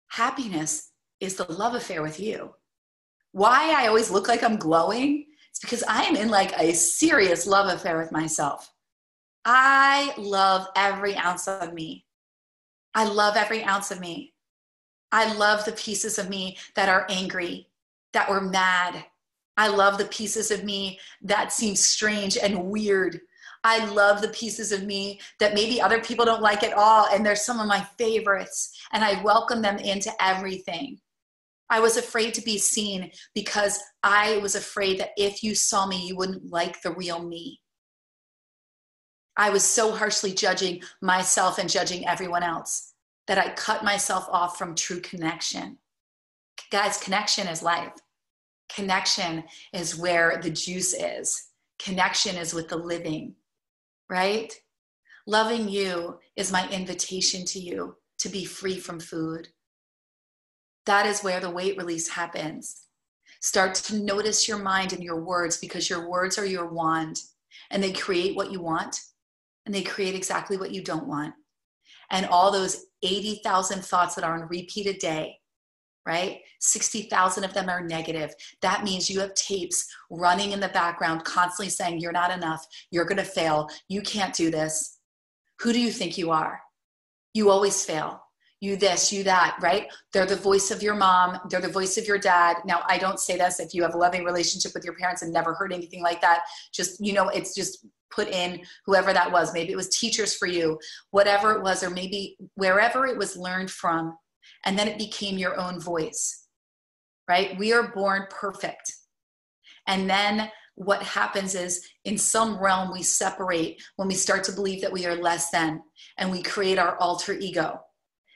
[SPEAKER 1] happiness is the love affair with you. Why I always look like I'm glowing? It's because I am in like a serious love affair with myself. I love every ounce of me. I love every ounce of me. I love the pieces of me that are angry, that were mad. I love the pieces of me that seem strange and weird. I love the pieces of me that maybe other people don't like at all, and they're some of my favorites, and I welcome them into everything. I was afraid to be seen because I was afraid that if you saw me, you wouldn't like the real me. I was so harshly judging myself and judging everyone else that I cut myself off from true connection. Guys, connection is life. Connection is where the juice is. Connection is with the living, right? Loving you is my invitation to you to be free from food. That is where the weight release happens. Start to notice your mind and your words, because your words are your wand, and they create what you want, and they create exactly what you don't want. And all those 80,000 thoughts that are on repeat a day, right? 60,000 of them are negative. That means you have tapes running in the background constantly saying, you're not enough, you're going to fail, you can't do this. Who do you think you are? You always fail. You this, you that, right? They're the voice of your mom. They're the voice of your dad. Now, I don't say this if you have a loving relationship with your parents and never heard anything like that. Just, it's just put in whoever that was. Maybe it was teachers for you, whatever it was, or maybe wherever it was learned from. And then it became your own voice, right? We are born perfect. And then what happens is, in some realm, we separate when we start to believe that we are less than, and we create our alter ego.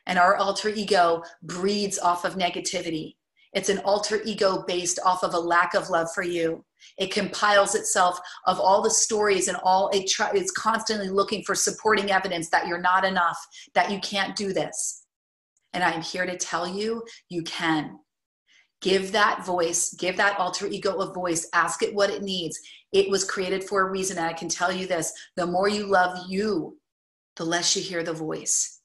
[SPEAKER 1] And our alter ego breeds off of negativity. It's an alter ego based off of a lack of love for you. It compiles itself of all the stories, and it's constantly looking for supporting evidence that you're not enough, that you can't do this. And I'm here to tell you, you can. Give that voice, give that alter ego a voice, ask it what it needs. It was created for a reason, and I can tell you this, the more you love you, the less you hear the voice.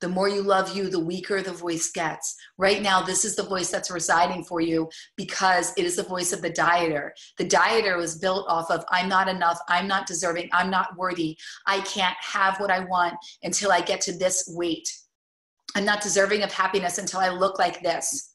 [SPEAKER 1] The more you love you, the weaker the voice gets. Right now, this is the voice that's residing for you because it is the voice of the dieter. The dieter was built off of, I'm not enough, I'm not deserving, I'm not worthy. I can't have what I want until I get to this weight. I'm not deserving of happiness until I look like this.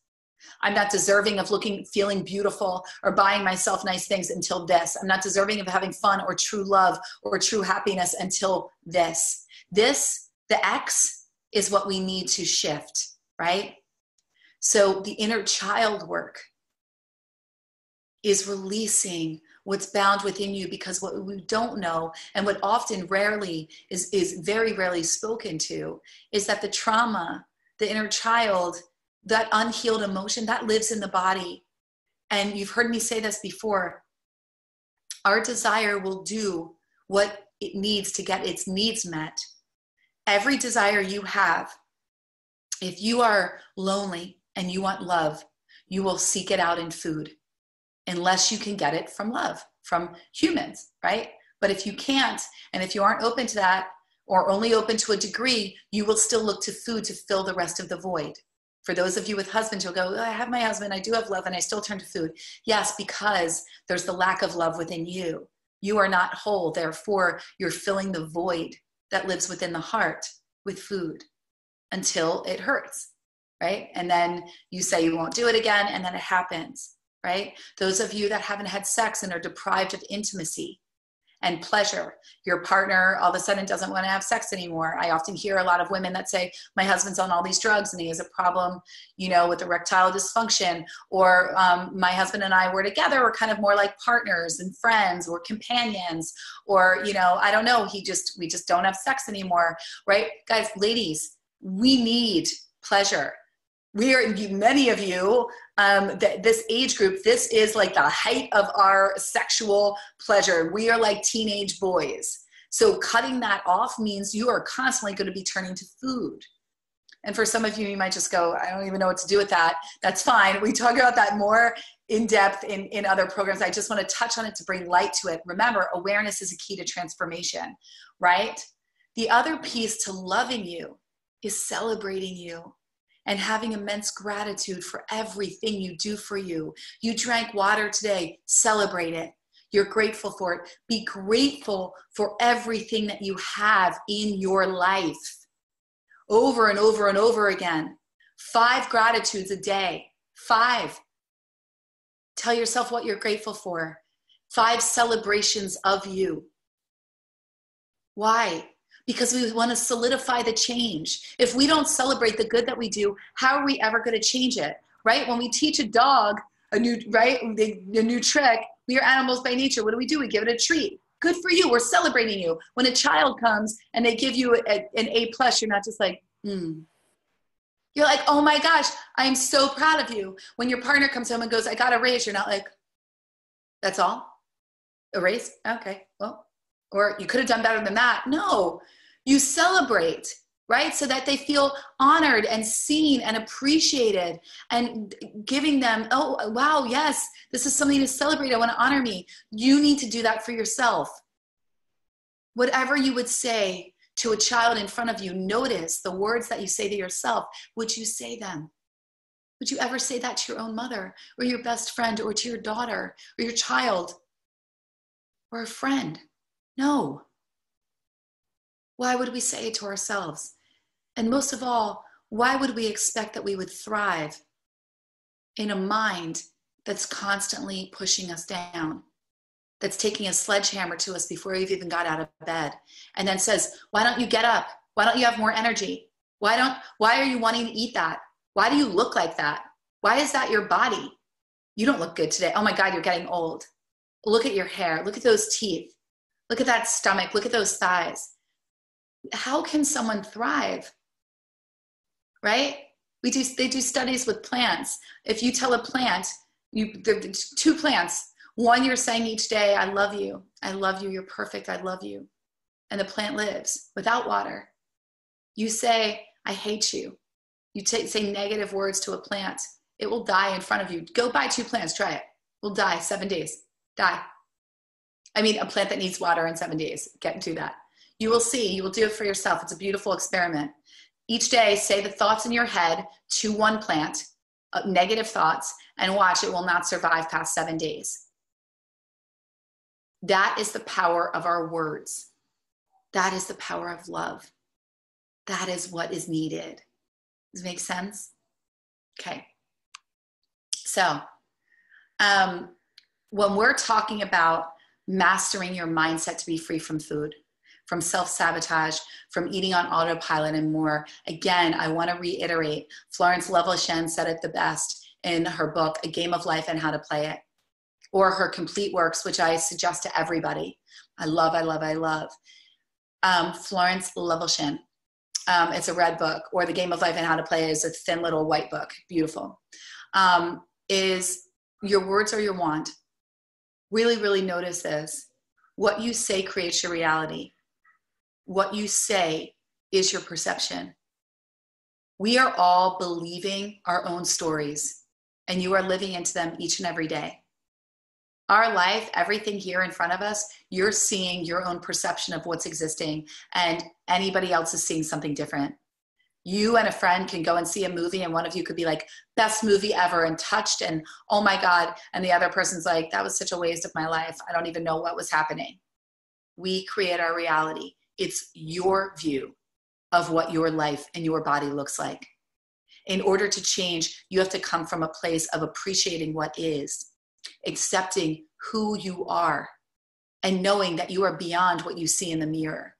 [SPEAKER 1] I'm not deserving of feeling beautiful or buying myself nice things until this. I'm not deserving of having fun or true love or true happiness until this. This, the X, is what we need to shift, right? So the inner child work is releasing what's bound within you, because what we don't know, and what often rarely is very rarely spoken to, is that the trauma, the inner child, that unhealed emotion, that lives in the body. And you've heard me say this before. Our desire will do what it needs to get its needs met. Every desire you have, if you are lonely and you want love, you will seek it out in food, unless you can get it from love, from humans, right? But if you can't, and if you aren't open to that, or only open to a degree, you will still look to food to fill the rest of the void. For those of you with husbands, you'll go, oh, I have my husband, I do have love, and I still turn to food. Yes, because there's the lack of love within you. You are not whole. Therefore, you're filling the void that lives within the heart with food until it hurts, right? And then you say you won't do it again, and then it happens, right? Those of you that haven't had sex and are deprived of intimacy and pleasure, your partner all of a sudden doesn't want to have sex anymore. I often hear a lot of women that say, my husband's on all these drugs and he has a problem, with erectile dysfunction, or my husband and I were together, we're kind of more like partners and friends or companions, or, I don't know, we just don't have sex anymore, right? Guys, ladies, we need pleasure. Many of you, this age group, this is like the height of our sexual pleasure. We are like teenage boys. So cutting that off means you are constantly going to be turning to food. And for some of you, you might just go, I don't even know what to do with that. That's fine. We talk about that more in depth in other programs. I just want to touch on it to bring light to it. Remember, awareness is a key to transformation, right? The other piece to loving you is celebrating you and having immense gratitude for everything you do for you. You drank water today, celebrate it. You're grateful for it. Be grateful for everything that you have in your life. Over and over and over again. 5 gratitudes a day. 5. Tell yourself what you're grateful for. 5 celebrations of you. Why? Because we want to solidify the change. If we don't celebrate the good that we do, how are we ever going to change it, right? When we teach a dog a new trick, we are animals by nature. What do? We give it a treat. Good for you. We're celebrating you. When a child comes and they give you an A+, you're not just like, You're like, oh my gosh, I'm so proud of you. When your partner comes home and goes, I got a raise, you're not like, that's all? A raise? Okay, well, or you could have done better than that. No, you celebrate, right? So that they feel honored and seen and appreciated, and giving them, oh, wow, yes, this is something to celebrate. I want to honor me. You need to do that for yourself. Whatever you would say to a child in front of you, notice the words that you say to yourself. Would you say them? Would you ever say that to your own mother or your best friend or to your daughter or your child or a friend? No. Why would we say it to ourselves? And most of all, why would we expect that we would thrive in a mind that's constantly pushing us down, that's taking a sledgehammer to us before we've even got out of bed, and then says, why don't you get up? Why don't you have more energy? Why are you wanting to eat that? Why do you look like that? Why is that your body? You don't look good today. Oh my God, you're getting old. Look at your hair. Look at those teeth. Look at that stomach. Look at those thighs. How can someone thrive? Right? They do studies with plants. If you tell a plant, there's 2 plants. One, you're saying each day, I love you. I love you. You're perfect. I love you. And the plant lives without water. You say, I hate you. You say negative words to a plant. It will die in front of you. Go buy 2 plants. Try it. It will die 7 days. Die. I mean, a plant that needs water in 7 days. Get into that. You will see. You will do it for yourself. It's a beautiful experiment. Each day, say the thoughts in your head to one plant, negative thoughts, and watch. It will not survive past 7 days. That is the power of our words. That is the power of love. That is what is needed. Does it make sense? Okay. So, when we're talking about mastering your mindset to be free from food, from self-sabotage, from eating on autopilot and more, again, I want to reiterate, Florence Levelchen said it the best in her book, A Game of Life and How to Play It, or her complete works, which I suggest to everybody. I love. Florence Levelchen. It's a red book, or The Game of Life and How to Play It is a thin little white book. Beautiful. Is your words are your wand. Really, really notice this. What you say creates your reality. What you say is your perception. We are all believing our own stories, and you are living into them each and every day. Our life, everything here in front of us, you're seeing your own perception of what's existing, and anybody else is seeing something different. You and a friend can go and see a movie and one of you could be like, best movie ever and touched and oh my God. And the other person's like, that was such a waste of my life. I don't even know what was happening. We create our reality. It's your view of what your life and your body looks like. In order to change, you have to come from a place of appreciating what is, accepting who you are, and knowing that you are beyond what you see in the mirror,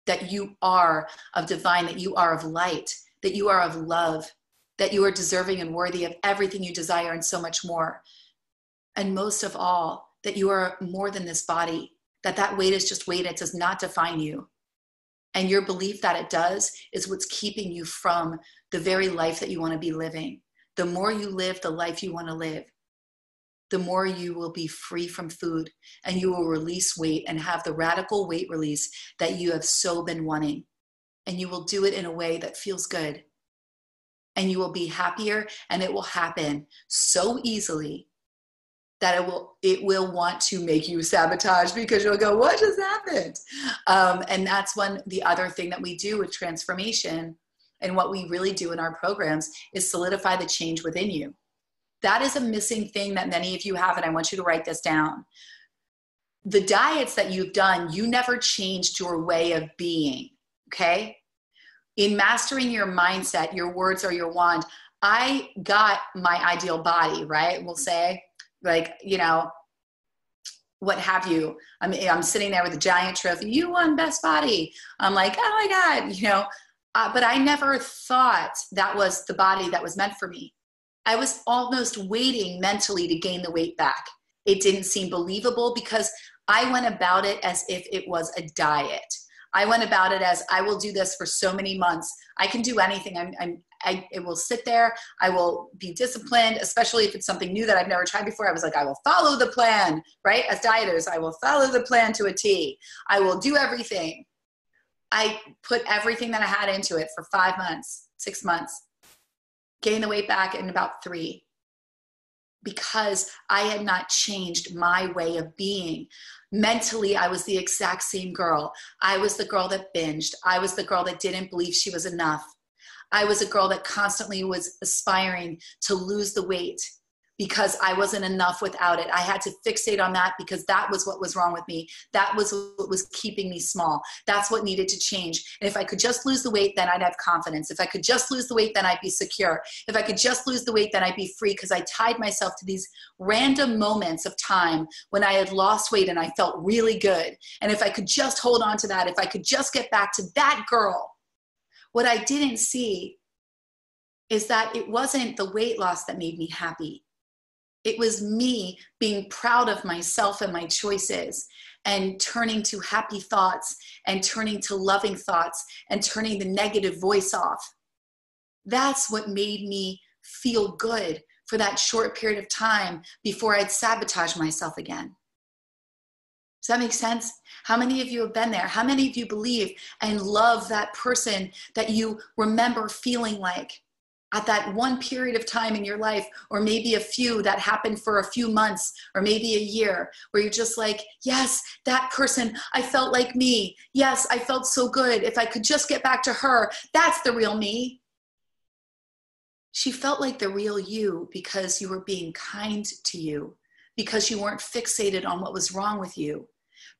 [SPEAKER 1] that you are of divine, that you are of light, that you are of love, that you are deserving and worthy of everything you desire and so much more. And most of all, that you are more than this body, that weight is just weight. It does not define you. And your belief that it does is what's keeping you from the very life that you want to be living. The more you live the life you want to live, the more you will be free from food and you will release weight and have the radical weight release that you have so been wanting. And you will do it in a way that feels good. And you will be happier, and it will happen so easily that it will want to make you sabotage, because you'll go, what just happened? And that's when the other thing that we do with transformation and what we really do in our programs is solidify the change within you. That is a missing thing that many of you have, and I want you to write this down. The diets that you've done, you never changed your way of being, okay? In mastering your mindset, your words are your wand. I got my ideal body, right? We'll say, like, you know, what have you. I'm sitting there with a giant trophy. You won best body. I'm like, oh my God, you know, but I never thought that was the body that was meant for me. I was almost waiting mentally to gain the weight back. It didn't seem believable because I went about it as if it was a diet. I went about it as, I will do this for so many months. I can do anything. I will sit there. I will be disciplined, especially if it's something new that I've never tried before. I was like, I will follow the plan, right? As dieters, I will follow the plan to a T. I will do everything. I put everything that I had into it for 5 months, 6 months, gained the weight back in about 3, because I had not changed my way of being. Mentally, I was the exact same girl. I was the girl that binged. I was the girl that didn't believe she was enough. I was a girl that constantly was aspiring to lose the weight because I wasn't enough without it. I had to fixate on that because that was what was wrong with me. That was what was keeping me small. That's what needed to change. And if I could just lose the weight, then I'd have confidence. If I could just lose the weight, then I'd be secure. If I could just lose the weight, then I'd be free, because I tied myself to these random moments of time when I had lost weight and I felt really good. And if I could just hold on to that, if I could just get back to that girl. What I didn't see is that it wasn't the weight loss that made me happy. It was me being proud of myself and my choices, and turning to happy thoughts and turning to loving thoughts and turning the negative voice off. That's what made me feel good for that short period of time before I'd sabotage myself again. Does that make sense? How many of you have been there? How many of you believe and love that person that you remember feeling like at that one period of time in your life, or maybe a few that happened for a few months or maybe a year, where you're just like, yes, that person, I felt like me. Yes, I felt so good. If I could just get back to her, that's the real me. She felt like the real you because you were being kind to you, because you weren't fixated on what was wrong with you,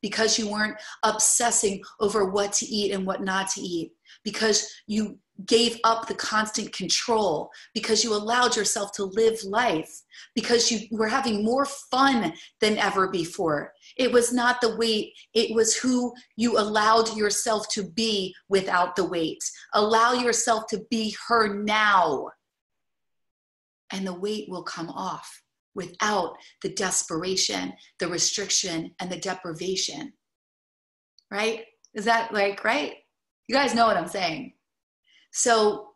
[SPEAKER 1] because you weren't obsessing over what to eat and what not to eat, because you gave up the constant control, because you allowed yourself to live life, because you were having more fun than ever before. It was not the weight, it was who you allowed yourself to be without the weight. Allow yourself to be her now, and the weight will come off without the desperation, the restriction, and the deprivation. Right? Is that like, right? You guys know what I'm saying. So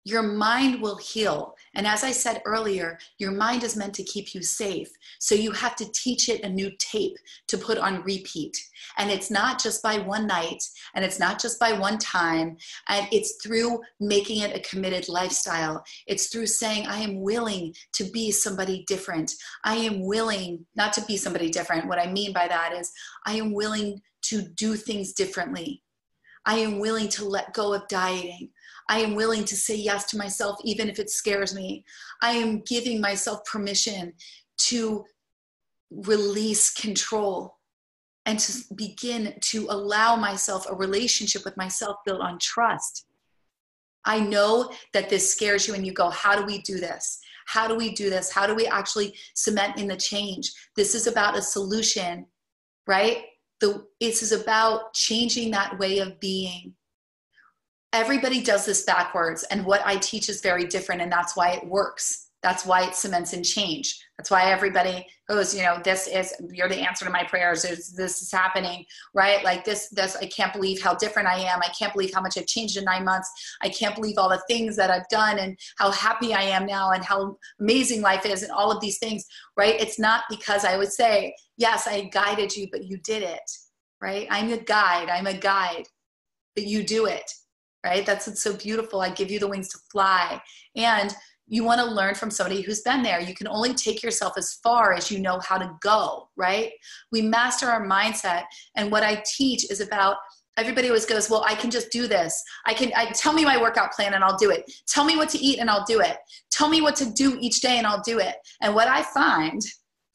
[SPEAKER 1] your mind will heal. And as I said earlier, your mind is meant to keep you safe. So you have to teach it a new tape to put on repeat. And it's not just by one night, and it's not just by one time, and it's through making it a committed lifestyle. It's through saying, I am willing to be somebody different. I am willing not to be somebody different. What I mean by that is I am willing to do things differently. I am willing to let go of dieting. I am willing to say yes to myself, even if it scares me. I am giving myself permission to release control and to begin to allow myself a relationship with myself built on trust. I know that this scares you and you go, how do we do this? How do we do this? How do we actually cement in the change? This is about a solution, right? This is about changing that way of being. Everybody does this backwards, and what I teach is very different, and that's why it works. That's why it cements in change. That's why everybody goes, you're the answer to my prayers. This is happening, right? Like this, I can't believe how different I am. I can't believe how much I've changed in 9 months. I can't believe all the things that I've done and how happy I am now and how amazing life is and all of these things, right? It's not because I would say, yes, I guided you, but you did it, right? I'm a guide, but you do it, right? That's what's so beautiful. I give you the wings to fly. And you want to learn from somebody who's been there. You can only take yourself as far as you know how to go, right? We master our mindset. And what I teach is about, everybody always goes, well, I can just do this. Tell me my workout plan and I'll do it. Tell me what to eat and I'll do it. Tell me what to do each day and I'll do it. And what I find,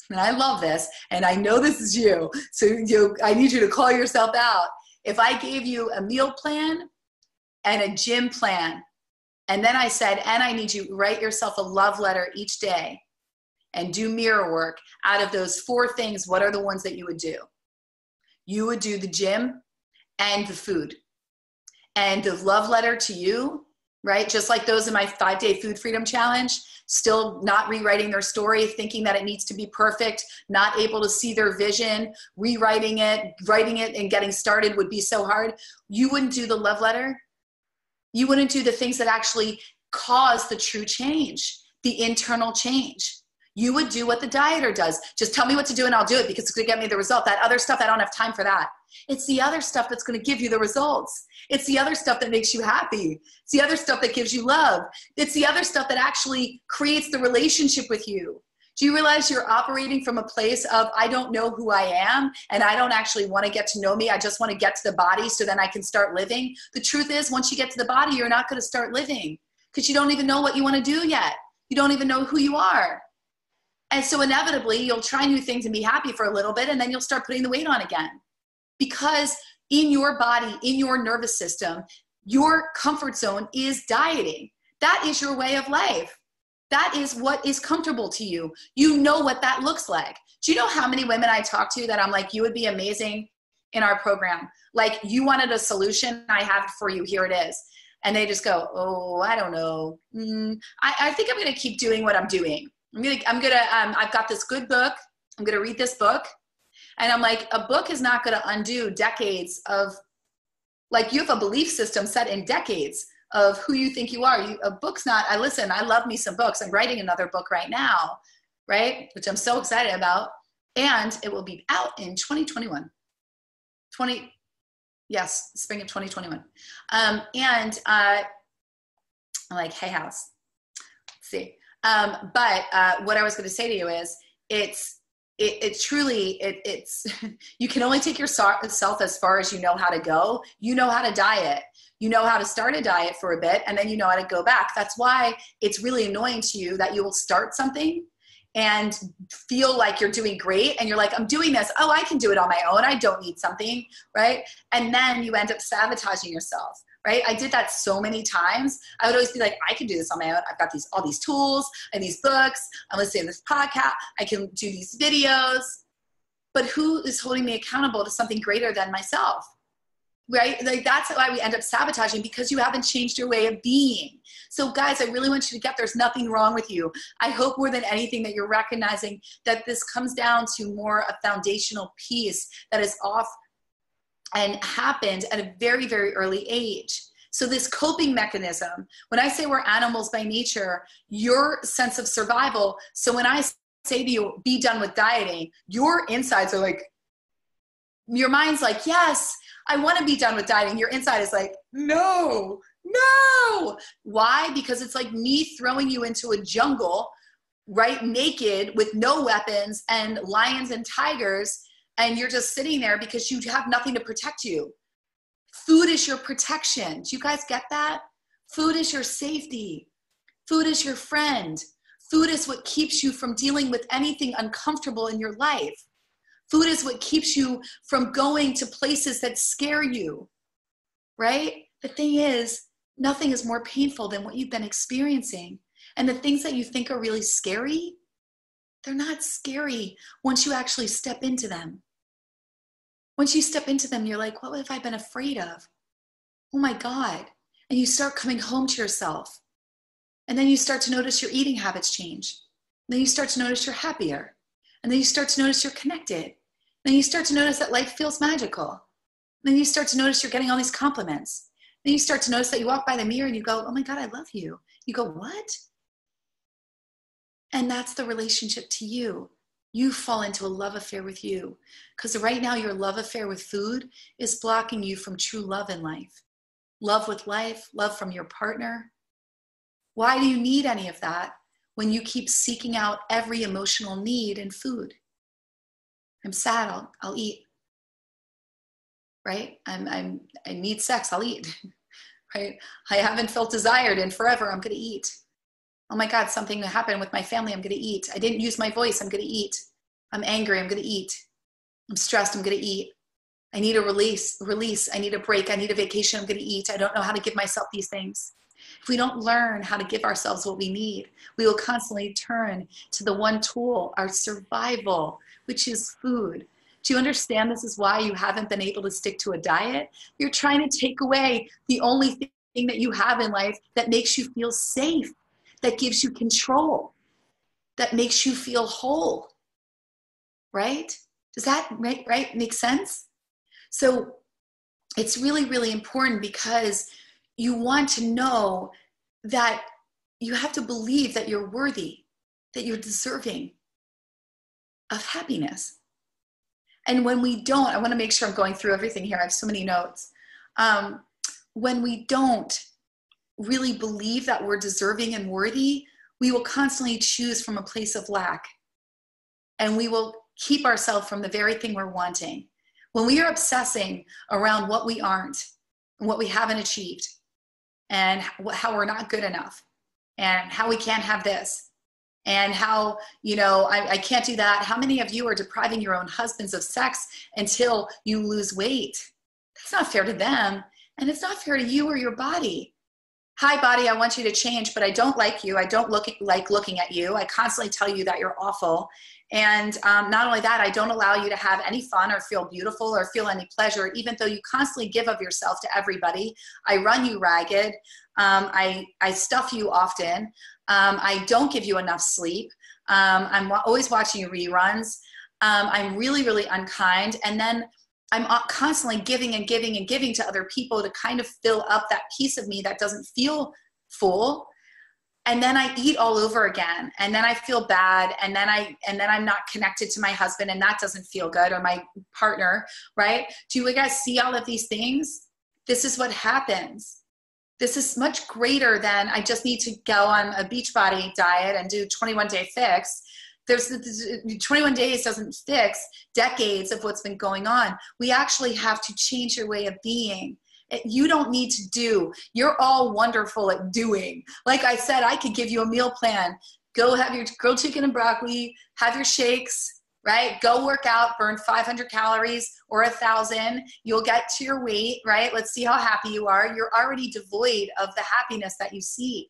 [SPEAKER 1] and I love this, and I know this is you, so I need you to call yourself out. If I gave you a meal plan and a gym plan, and then I said, and I need you to write yourself a love letter each day and do mirror work. Out of those 4 things, what are the ones that you would do? You would do the gym and the food. And the love letter to you, right? Just like those in my 5-day food freedom challenge, still not rewriting their story, thinking that it needs to be perfect, not able to see their vision, rewriting it, writing it and getting started would be so hard. You wouldn't do the love letter. You wouldn't do the things that actually cause the true change, the internal change. You would do what the dieter does. Just tell me what to do and I'll do it because it's going to get me the result. That other stuff, I don't have time for that. It's the other stuff that's going to give you the results. It's the other stuff that makes you happy. It's the other stuff that gives you love. It's the other stuff that actually creates the relationship with you. Do you realize you're operating from a place of, I don't know who I am and I don't actually want to get to know me. I just want to get to the body so then I can start living. The truth is, once you get to the body, you're not going to start living because you don't even know what you want to do yet. You don't even know who you are. And so inevitably, you'll try new things and be happy for a little bit, and then you'll start putting the weight on again. Because in your body, in your nervous system, your comfort zone is dieting. That is your way of life. That is what is comfortable to you. You know what that looks like. Do you know how many women I talk to that I'm like, you would be amazing in our program? Like, you wanted a solution, I have it for you, here it is. And they just go, oh, I don't know. I think I'm going to keep doing what I'm doing. I've got this good book. I'm going to read this book. And I'm like, a book is not going to undo decades of, like, you have a belief system set in decades of who you think you are. A book's not, I love me some books. I'm writing another book right now, right? Which I'm so excited about. And it will be out in 2021. Spring of 2021. I'm like, hey, house. Let's see. But what I was going to say to you is it's you can only take yourself as far as you know how to go. You know how to diet. You know how to start a diet for a bit, and then you know how to go back. That's why it's really annoying to you that you will start something and feel like you're doing great. And you're like, I'm doing this. Oh, I can do it on my own. I don't need something, right? And then you end up sabotaging yourself, right? I did that so many times. I would always be like, I can do this on my own. I've got all these tools and these books. I'm listening to this podcast. I can do these videos. But who is holding me accountable to something greater than myself? Right? Like, that's why we end up sabotaging, because you haven't changed your way of being. So guys, I really want you to get, there's nothing wrong with you. I hope more than anything that you're recognizing that this comes down to more a foundational piece that is off and happened at a very, very early age. So this coping mechanism, when I say we're animals by nature, your sense of survival. So when I say to you, be done with dieting, your insides are like, your mind's like, yes, I want to be done with dieting. Your inside is like, no. Why? Because it's like me throwing you into a jungle, right? Naked with no weapons and lions and tigers. And you're just sitting there because you have nothing to protect you. Food is your protection. Do you guys get that? Food is your safety. Food is your friend. Food is what keeps you from dealing with anything uncomfortable in your life. Food is what keeps you from going to places that scare you, right? The thing is, nothing is more painful than what you've been experiencing. And the things that you think are really scary, they're not scary once you actually step into them. Once you step into them, you're like, what have I been afraid of? Oh my God. And you start coming home to yourself. And then you start to notice your eating habits change. And then you start to notice you're happier. And then you start to notice you're connected. And then you start to notice that life feels magical. And then you start to notice you're getting all these compliments. Then you start to notice that you walk by the mirror and you go, oh my God, I love you. You go, what? And that's the relationship to you. You fall into a love affair with you. Because right now your love affair with food is blocking you from true love in life. Love with life, love from your partner. Why do you need any of that when you keep seeking out every emotional need in food? I'm sad, I'll eat. Right? I need sex, I'll eat. Right? I haven't felt desired in forever, I'm gonna eat. Oh my God, something happened with my family, I'm gonna eat. I didn't use my voice, I'm gonna eat. I'm angry, I'm gonna eat. I'm stressed, I'm gonna eat. I need a release, I need a break, I need a vacation, I'm gonna eat. I don't know how to give myself these things. If we don't learn how to give ourselves what we need, we will constantly turn to the one tool, our survival, which is food. Do you understand this is why you haven't been able to stick to a diet? You're trying to take away the only thing that you have in life that makes you feel safe, that gives you control, that makes you feel whole, right? Does that make sense? So it's really, really important because you want to know that you have to believe that you're worthy, that you're deserving of happiness. And when we don't, I want to make sure I'm going through everything here. I have so many notes. When we don't really believe that we're deserving and worthy, we will constantly choose from a place of lack. And we will keep ourselves from the very thing we're wanting. When we are obsessing around what we aren't and what we haven't achieved and how we're not good enough and how we can't have this and how, I can't do that. How many of you are depriving your own husbands of sex until you lose weight? That's not fair to them. And it's not fair to you or your body. Hi, body, I want you to change, but I don't like you. I don't like looking at you. I constantly tell you that you're awful. And not only that, I don't allow you to have any fun or feel beautiful or feel any pleasure, even though you constantly give of yourself to everybody. I run you ragged. I stuff you often. I don't give you enough sleep. I'm always watching reruns. I'm really, really unkind. And then I'm constantly giving and giving and giving to other people to kind of fill up that piece of me that doesn't feel full. And then I eat all over again. And then I feel bad. And then I'm not connected to my husband and that doesn't feel good, or my partner, right? Do you guys see all of these things? This is what happens. This is much greater than I just need to go on a Beachbody diet and do 21-day fix. There's 21 days doesn't fix decades of what's been going on. We actually have to change your way of being. You don't need to do. You're all wonderful at doing. Like I said, I could give you a meal plan. Go have your grilled chicken and broccoli, have your shakes, right? Go work out, burn 500 calories or 1,000. You'll get to your weight, right? Let's see how happy you are. You're already devoid of the happiness that you seek.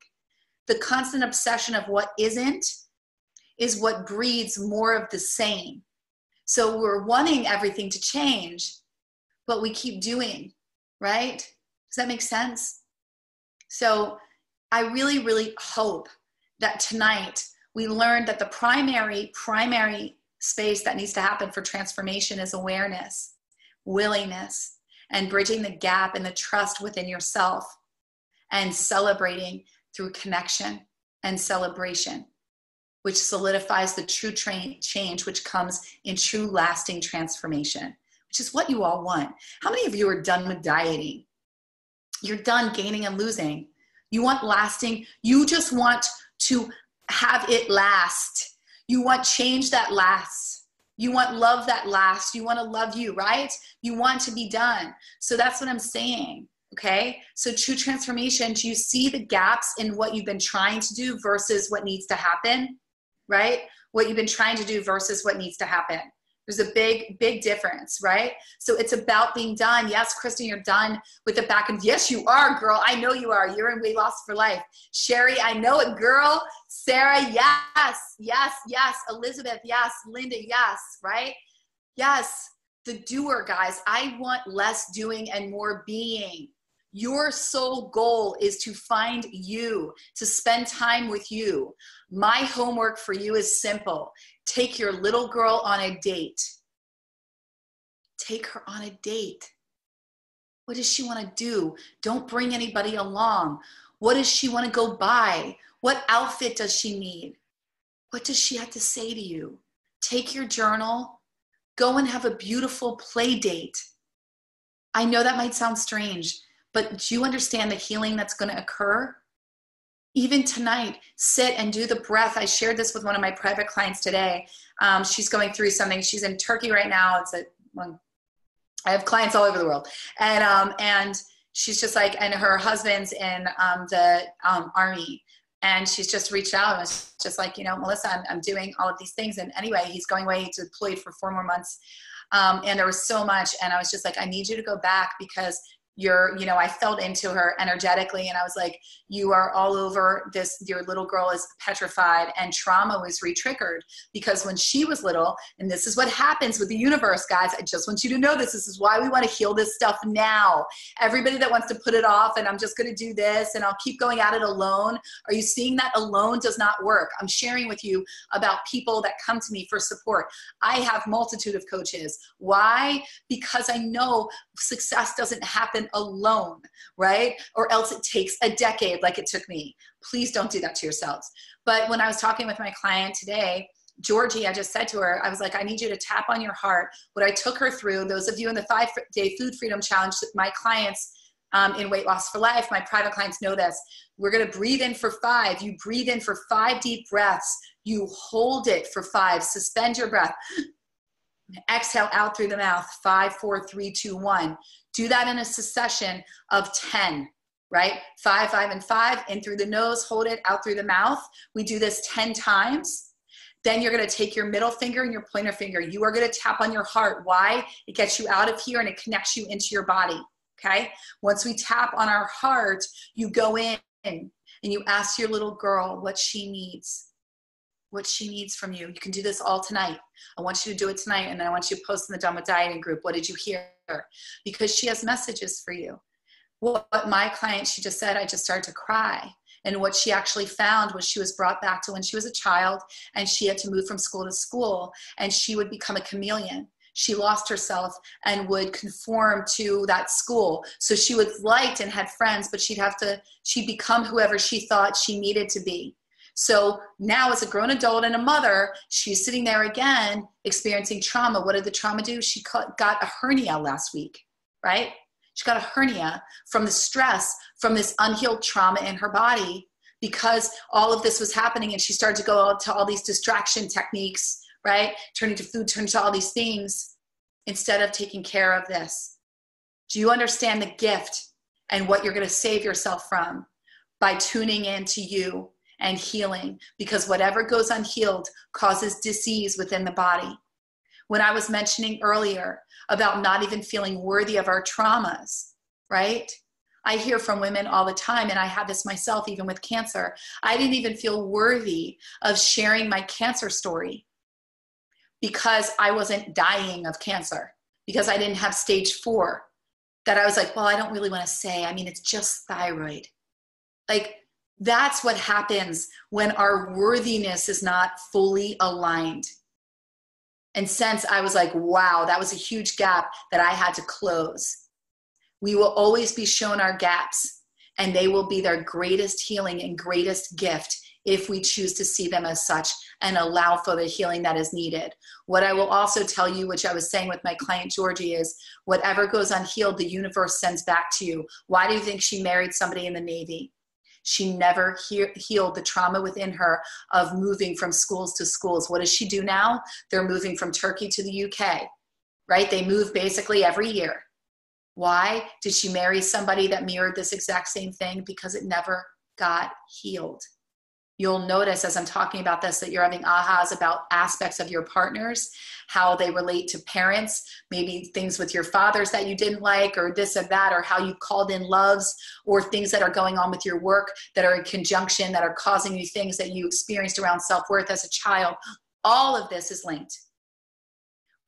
[SPEAKER 1] The constant obsession of what isn't is what breeds more of the same. So we're wanting everything to change, but we keep doing, right? Does that make sense? So I really, really hope that tonight we learned that the primary space that needs to happen for transformation is awareness, willingness, and bridging the gap and the trust within yourself, and celebrating through connection and celebration, which solidifies the true change, which comes in true lasting transformation, which is what you all want. How many of you are done with dieting? You're done gaining and losing. You want lasting. You just want to have it last. You want change that lasts. You want love that lasts. You want to love you, right? You want to be done. So that's what I'm saying. Okay. So true transformation, do you see the gaps in what you've been trying to do versus what needs to happen, right? What you've been trying to do versus what needs to happen. There's a big, big difference, right? So it's about being done. Yes, Kristen, you're done with the back end. Yes, you are, girl. I know you are. You're in weight loss for life. Sherry, I know it, girl. Sarah, yes, yes, yes. Elizabeth, yes. Linda, yes, right? Yes, the doer, guys. I want less doing and more being. Your sole goal is to find you, to spend time with you. My homework for you is simple. Take your little girl on a date. Take her on a date. What does she want to do? Don't bring anybody along. What does she want to go buy? What outfit does she need? What does she have to say to you? Take your journal. Go and have a beautiful play date. I know that might sound strange, but do you understand the healing that's going to occur? Even tonight, sit and do the breath. I shared this with one of my private clients today. She's going through something. She's in Turkey right now. I have clients all over the world. And she's just like, and her husband's in the army. And she's just reached out and was just like, Melissa, I'm doing all of these things. And anyway, he's going away. He's deployed for 4 more months. And there was so much. And I was just like, I need you to go back because I felt into her energetically and I was like, you are all over this. Your little girl is petrified and trauma was re-triggered because when she was little, and this is what happens with the universe, guys, I just want you to know this. This is why we want to heal this stuff now. Everybody that wants to put it off and I'm just going to do this and I'll keep going at it alone. Are you seeing that alone does not work? I'm sharing with you about people that come to me for support. I have multitude of coaches. Why? Because I know success doesn't happen alone, right? Or else it takes a decade like it took me. Please don't do that to yourselves. But when I was talking with my client today, Georgie, I just said to her, I was like, I need you to tap on your heart. What I took her through, those of you in the 5-day food freedom challenge, my clients in Weight Loss for Life, my private clients know this. We're going to breathe in for 5. You breathe in for 5 deep breaths. You hold it for 5. Suspend your breath. Exhale out through the mouth. 5, 4, 3, 2, 1. Do that in a succession of 10, right? 5, 5, and 5. In through the nose, hold it out through the mouth. We do this 10 times. Then you're going to take your middle finger and your pointer finger. You are going to tap on your heart. Why? It gets you out of here and it connects you into your body, okay? Once we tap on our heart, you go in and you ask your little girl what she needs. What she needs from you. You can do this all tonight. I want you to do it tonight, and then I want you to post in the Done with Dieting group. What did you hear? Because she has messages for you. What my client, she just said, I just started to cry. And what she actually found was she was brought back to when she was a child, and she had to move from school to school, and she would become a chameleon. She lost herself and would conform to that school. So she was liked and had friends, but she'd become whoever she thought she needed to be. So now as a grown adult and a mother, she's sitting there again experiencing trauma. What did the trauma do? She got a hernia last week, right? She got a hernia from the stress, from this unhealed trauma in her body because all of this was happening and she started to go to all these distraction techniques, right? Turning to food, turning to all these things instead of taking care of this. Do you understand the gift and what you're going to save yourself from by tuning in to you? And healing, because whatever goes unhealed causes disease within the body. When I was mentioning earlier about not even feeling worthy of our traumas, right? I hear from women all the time, and I have this myself even with cancer. I didn't even feel worthy of sharing my cancer story because I wasn't dying of cancer, because I didn't have stage 4, that I was like, well, I don't really want to say. I mean, it's just thyroid. Like, that's what happens when our worthiness is not fully aligned. And since I was like, wow, that was a huge gap that I had to close. We will always be shown our gaps, and they will be their greatest healing and greatest gift if we choose to see them as such and allow for the healing that is needed. What I will also tell you, which I was saying with my client Georgie, is whatever goes unhealed, the universe sends back to you. Why do you think she married somebody in the Navy? She never healed the trauma within her of moving from schools to schools. What does she do now? They're moving from Turkey to the UK, right? They move basically every year. Why? Did she marry somebody that mirrored this exact same thing? Because it never got healed. You'll notice as I'm talking about this that you're having ahas about aspects of your partners, how they relate to parents, maybe things with your fathers that you didn't like, or this or that, or how you called in loves, or things that are going on with your work that are in conjunction, that are causing you things that you experienced around self-worth as a child. All of this is linked.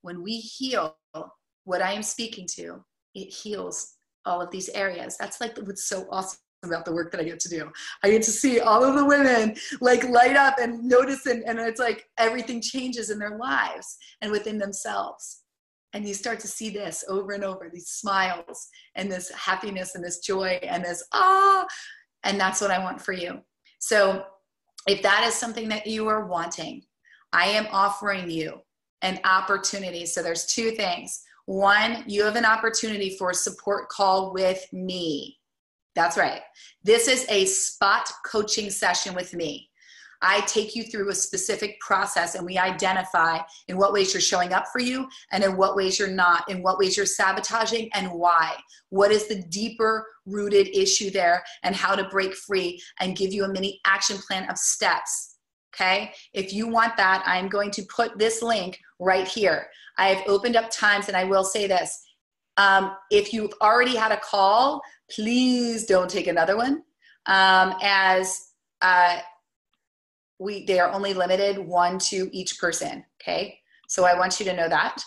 [SPEAKER 1] When we heal what I am speaking to, it heals all of these areas. That's like what's so awesome about the work that I get to do. I get to see all of the women like light up and notice, and it's like everything changes in their lives and within themselves. And you start to see this over and over, these smiles and this happiness and this joy and this, and that's what I want for you. So if that is something that you are wanting, I am offering you an opportunity. So there's two things. One, you have an opportunity for a support call with me. That's right. This is a spot coaching session with me. I take you through a specific process and we identify in what ways you're showing up for you and in what ways you're not, in what ways you're sabotaging and why. What is the deeper rooted issue there and how to break free, and give you a mini action plan of steps. Okay. If you want that, I'm going to put this link right here. I've opened up times, and I will say this. If you've already had a call, please don't take another one, they are only limited 1 to each person. Okay. So I want you to know that.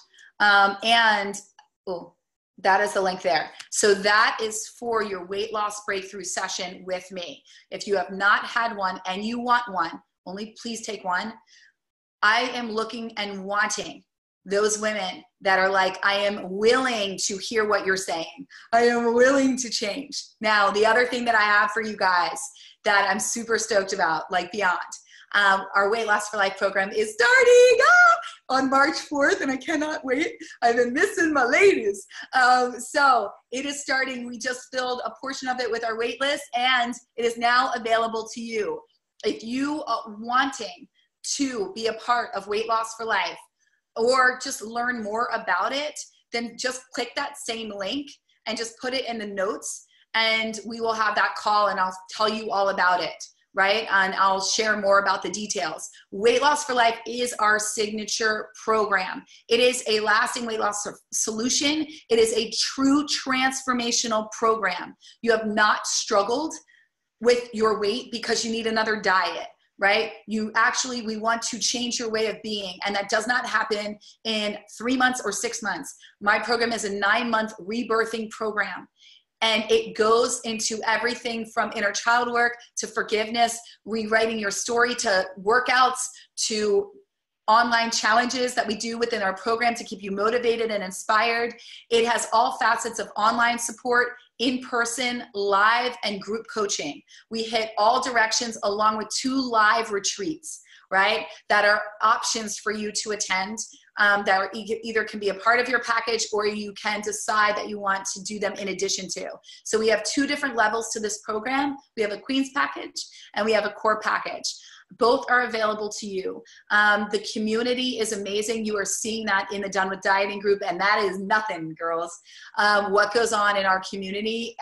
[SPEAKER 1] That is the link there. So that is for your weight loss breakthrough session with me. If you have not had one and you want one, only please take one. I am looking and wanting those women that are like, I am willing to hear what you're saying. I am willing to change. Now, the other thing that I have for you guys that I'm super stoked about, like beyond, our Weight Loss for Life program is starting on March 4th, and I cannot wait. I've been missing my ladies. So it is starting. We just filled a portion of it with our wait list, and it is now available to you. If you are wanting to be a part of Weight Loss for Life, or just learn more about it, then just click that same link and just put it in the notes, and we will have that call and I'll tell you all about it, right? And I'll share more about the details. Weight Loss for Life is our signature program. It is a lasting weight loss solution. It is a true transformational program. You have not struggled with your weight because you need another diet. Right? We want to change your way of being. And that does not happen in 3 months or 6 months. My program is a 9-month rebirthing program. And it goes into everything from inner child work to forgiveness, rewriting your story, to workouts, to online challenges that we do within our program to keep you motivated and inspired. It has all facets of online support, in-person, live, and group coaching. We hit all directions along with 2 live retreats, right? That are options for you to attend, that are either can be a part of your package, or you can decide that you want to do them in addition to. So we have 2 different levels to this program. We have a Queen's package and we have a core package. Both are available to you. The community is amazing. You are seeing that in the Done With Dieting group, and that is nothing, girls. What goes on in our community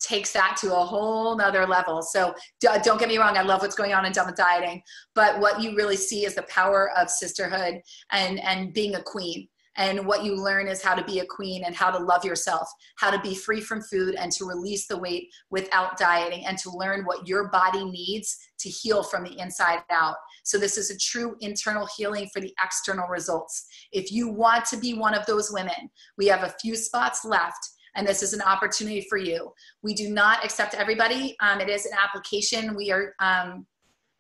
[SPEAKER 1] takes that to a whole nother level. So don't get me wrong, I love what's going on in Done With Dieting, but what you really see is the power of sisterhood and being a queen. And what you learn is how to be a queen and how to love yourself, how to be free from food and to release the weight without dieting, and to learn what your body needs to heal from the inside out. So this is a true internal healing for the external results. If you want to be one of those women, we have a few spots left, and this is an opportunity for you. We do not accept everybody. It is an application.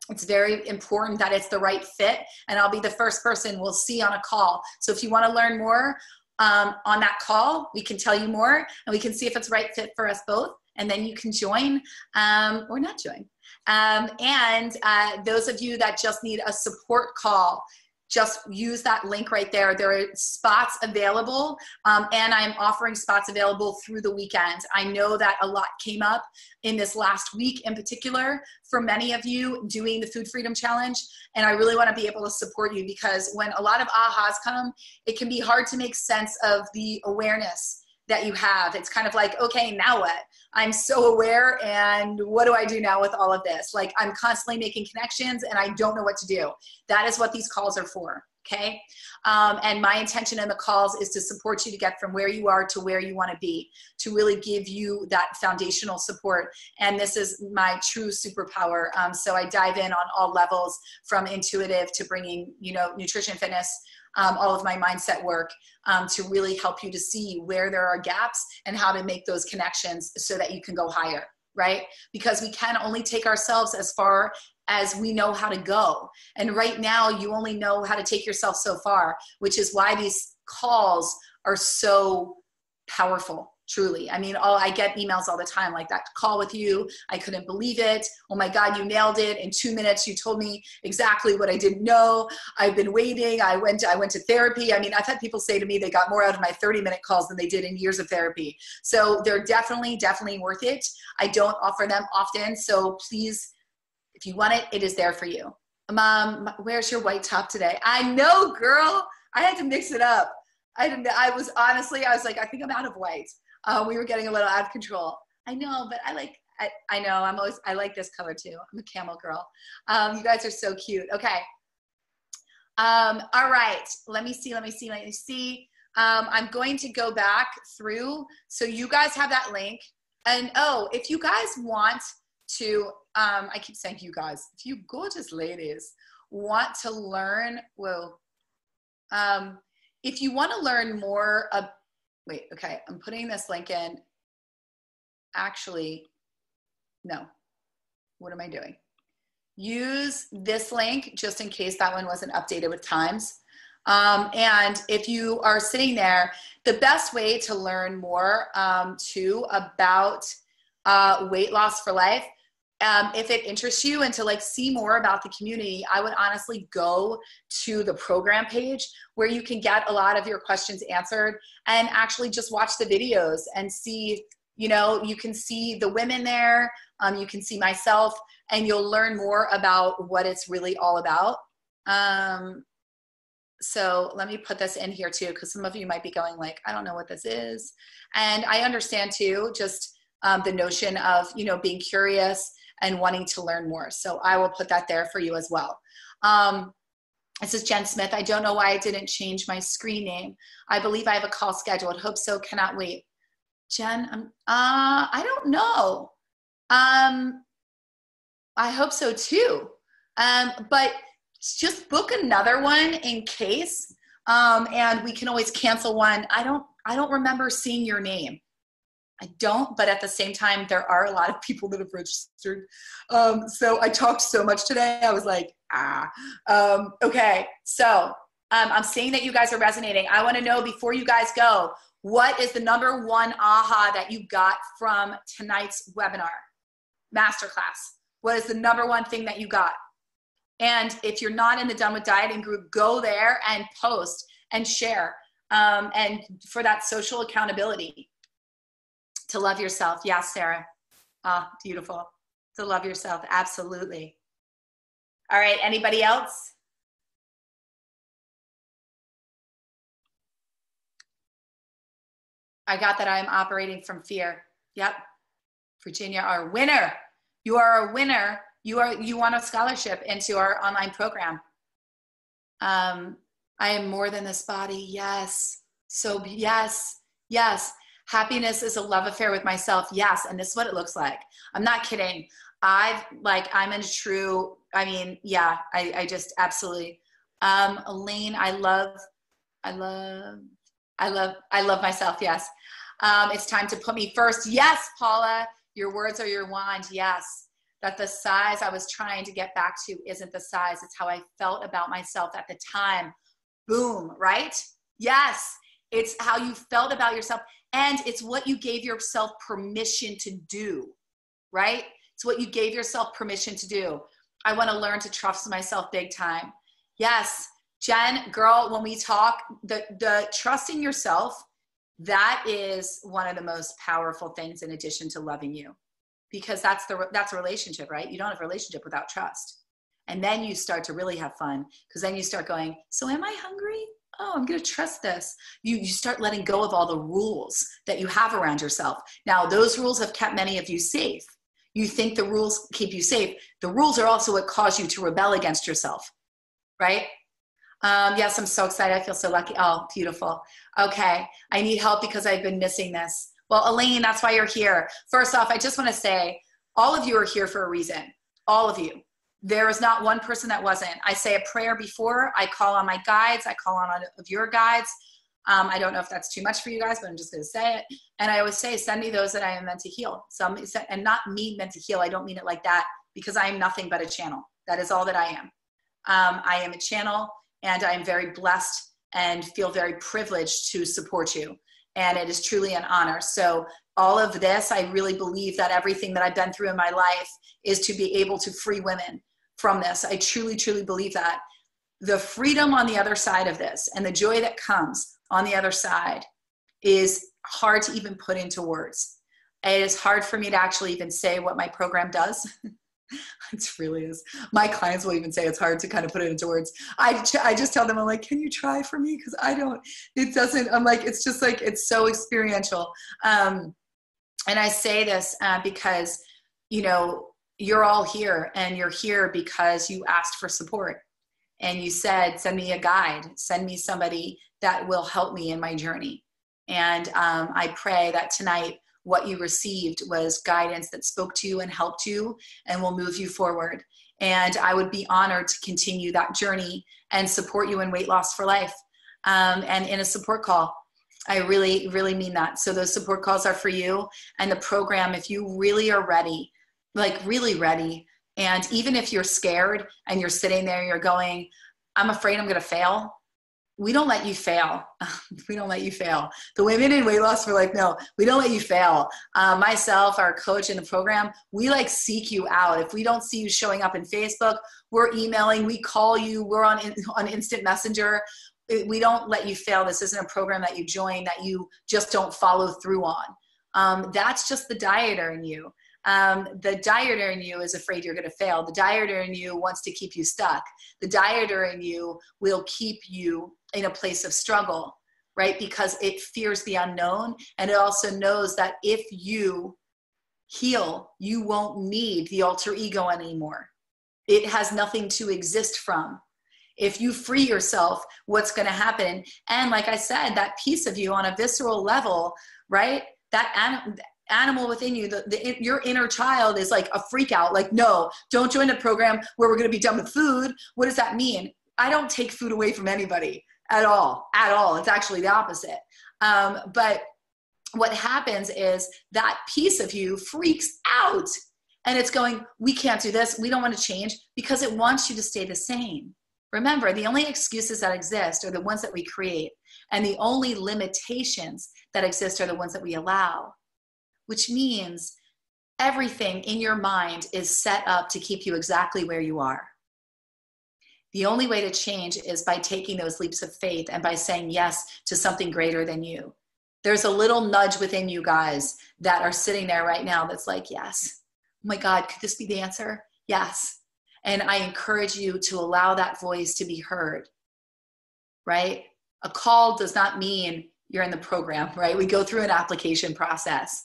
[SPEAKER 1] It's very important that it's the right fit, and I'll be the first person we'll see on a call. So if you want to learn more on that call, we can tell you more, and we can see if it's right fit for us both, and then you can join or not join. And those of you that just need a support call, just use that link right there. There are spots available, and I'm offering spots available through the weekend. I know that a lot came up in this last week in particular for many of you doing the Food Freedom Challenge, and I really want to be able to support you, because when a lot of ahas come, it can be hard to make sense of the awareness that you have. It's kind of like, okay, now what? I'm so aware, and what do I do now with all of this? Like, I'm constantly making connections and I don't know what to do. That is what these calls are for, okay? And my intention in the calls is to support you to get from where you are to where you want to be, to really give you that foundational support. And this is my true superpower. So I dive in on all levels, from intuitive to bringing, you know, nutrition, fitness, all of my mindset work, to really help you to see where there are gaps and how to make those connections so that you can go higher, right? Because we can only take ourselves as far as we know how to go. And right now you only know how to take yourself so far, which is why these calls are so powerful. Truly. I mean, I get emails all the time, like that call with you. I couldn't believe it. Oh my God, you nailed it. In 2 minutes, you told me exactly what I didn't know. I've been waiting. I went to therapy. I mean, I've had people say to me, they got more out of my 30-minute calls than they did in years of therapy. So they're definitely, definitely worth it. I don't offer them often. So please, if you want it, it is there for you. Mom, where's your white top today? I know, girl. I had to mix it up. I was like, I think I'm out of white. We were getting a little out of control. I know, but I like this color too. I'm a camel girl. You guys are so cute. Okay. All right. Let me see. I'm going to go back through. So you guys have that link. And if you guys want to, I keep saying you guys, if you gorgeous ladies want to learn, if you want to learn more wait, okay, I'm putting this link in. Actually, no. What am I doing? Use this link just in case that one wasn't updated with times. And if you are sitting there, the best way to learn more too about weight loss for life, if it interests you, and to like see more about the community, I would honestly go to the program page where you can get a lot of your questions answered, and actually just watch the videos and see, you know, you can see the women there, you can see myself, and you'll learn more about what it's really all about. So let me put this in here too, because some of you might be going like, I don't know what this is. And I understand too, just the notion of, you know, being curious and wanting to learn more. So I will put that there for you as well. This is Jen Smith. I don't know why I didn't change my screen name. I believe I have a call scheduled. Hope so. Cannot wait. Jen, I don't know. I hope so too. But just book another one in case. And we can always cancel one. I don't remember seeing your name. I don't, but at the same time, there are a lot of people that have registered. So I talked so much today. I was like, okay. So I'm seeing that you guys are resonating. I want to know, before you guys go, what is the number one aha that you got from tonight's webinar, masterclass? What is the number one thing that you got? And if you're not in the Done with Dieting group, go there and post and share. And for that social accountability. To love yourself. Yes, Sarah. Beautiful. To love yourself. Absolutely. All right. Anybody else? I got that I'm operating from fear. Yep. Virginia, our winner. You are a winner. You want a scholarship into our online program. I am more than this body. Yes. So yes. Happiness is a love affair with myself. Yes. And this is what it looks like. I'm not kidding. I'm in a true, yeah, I just absolutely, Elaine, I love myself. Yes. It's time to put me first. Yes, Paula, your words are your wand. Yes. That the size I was trying to get back to isn't the size. It's how I felt about myself at the time. Boom. Right? Yes. It's how you felt about yourself. And it's what you gave yourself permission to do, right? It's what you gave yourself permission to do. I want to learn to trust myself big time. Yes, Jen, girl, when we talk, the trusting yourself, that is one of the most powerful things in addition to loving you, because that's a relationship, right? You don't have a relationship without trust. And then you start to really have fun, because then you start going, so am I hungry? Oh, I'm going to trust this. You start letting go of all the rules that you have around yourself. Now, those rules have kept many of you safe. You think the rules keep you safe. The rules are also what cause you to rebel against yourself, right? Yes, I'm so excited. I feel so lucky. Oh, beautiful. Okay. I need help because I've been missing this. Well, Elaine, that's why you're here. First off, I just want to say all of you are here for a reason. All of you. There is not one person that wasn't. I say a prayer before. I call on my guides. I call on of your guides. I don't know if that's too much for you guys, but I'm just going to say it. And I always say, send me those that I am meant to heal. And not me meant to heal. I don't mean it like that, because I am nothing but a channel. That is all that I am. I am a channel, and I am very blessed and feel very privileged to support you. And it is truly an honor. So all of this, I really believe that everything that I've been through in my life is to be able to free women from this. I truly, truly believe that. The freedom on the other side of this and the joy that comes on the other side is hard to even put into words. It is hard for me to actually even say what my program does. It really is. My clients will even say it's hard to kind of put it into words. I just tell them, I'm like, can you try for me? Because it doesn't, I'm like, it's just like, it's so experiential. And I say this because, you're all here, and you're here because you asked for support. And you said, send me a guide, send me somebody that will help me in my journey. And I pray that tonight, what you received was guidance that spoke to you and helped you and will move you forward. And I would be honored to continue that journey and support you in Weight Loss for Life and in a support call. I really, really mean that. So those support calls are for you. And the program, if you really are ready, like really ready, and even if you're scared and you're sitting there, you're going, I'm afraid I'm going to fail. We don't let you fail. We don't let you fail. The women in Weight Loss were like, no, we don't let you fail. Myself, our coach in the program, we like seek you out. If we don't see you showing up in Facebook, we're emailing, we call you, we're on instant messenger. We don't let you fail. This isn't a program that you join that you just don't follow through on. That's just the dieter in you. The dieter in you is afraid you're going to fail. The dieter in you wants to keep you stuck. The dieter in you will keep you in a place of struggle, right? Because it fears the unknown. And it also knows that if you heal, you won't need the alter ego anymore. It has nothing to exist from. If you free yourself, what's going to happen? And like I said, that piece of you on a visceral level, right? That animal within you, your inner child is like a freak out. Like, no, don't join a program where we're going to be done with food. What does that mean? I don't take food away from anybody at all. It's actually the opposite. But what happens is that piece of you freaks out, and it's going, we can't do this. We don't want to change, because it wants you to stay the same. Remember, the only excuses that exist are the ones that we create, and the only limitations that exist are the ones that we allow. Which means everything in your mind is set up to keep you exactly where you are. The only way to change is by taking those leaps of faith and by saying yes to something greater than you. There's a little nudge within you guys that are sitting there right now that's like, yes. Oh my God, could this be the answer? Yes. And I encourage you to allow that voice to be heard, right? A call does not mean you're in the program, right? We go through an application process.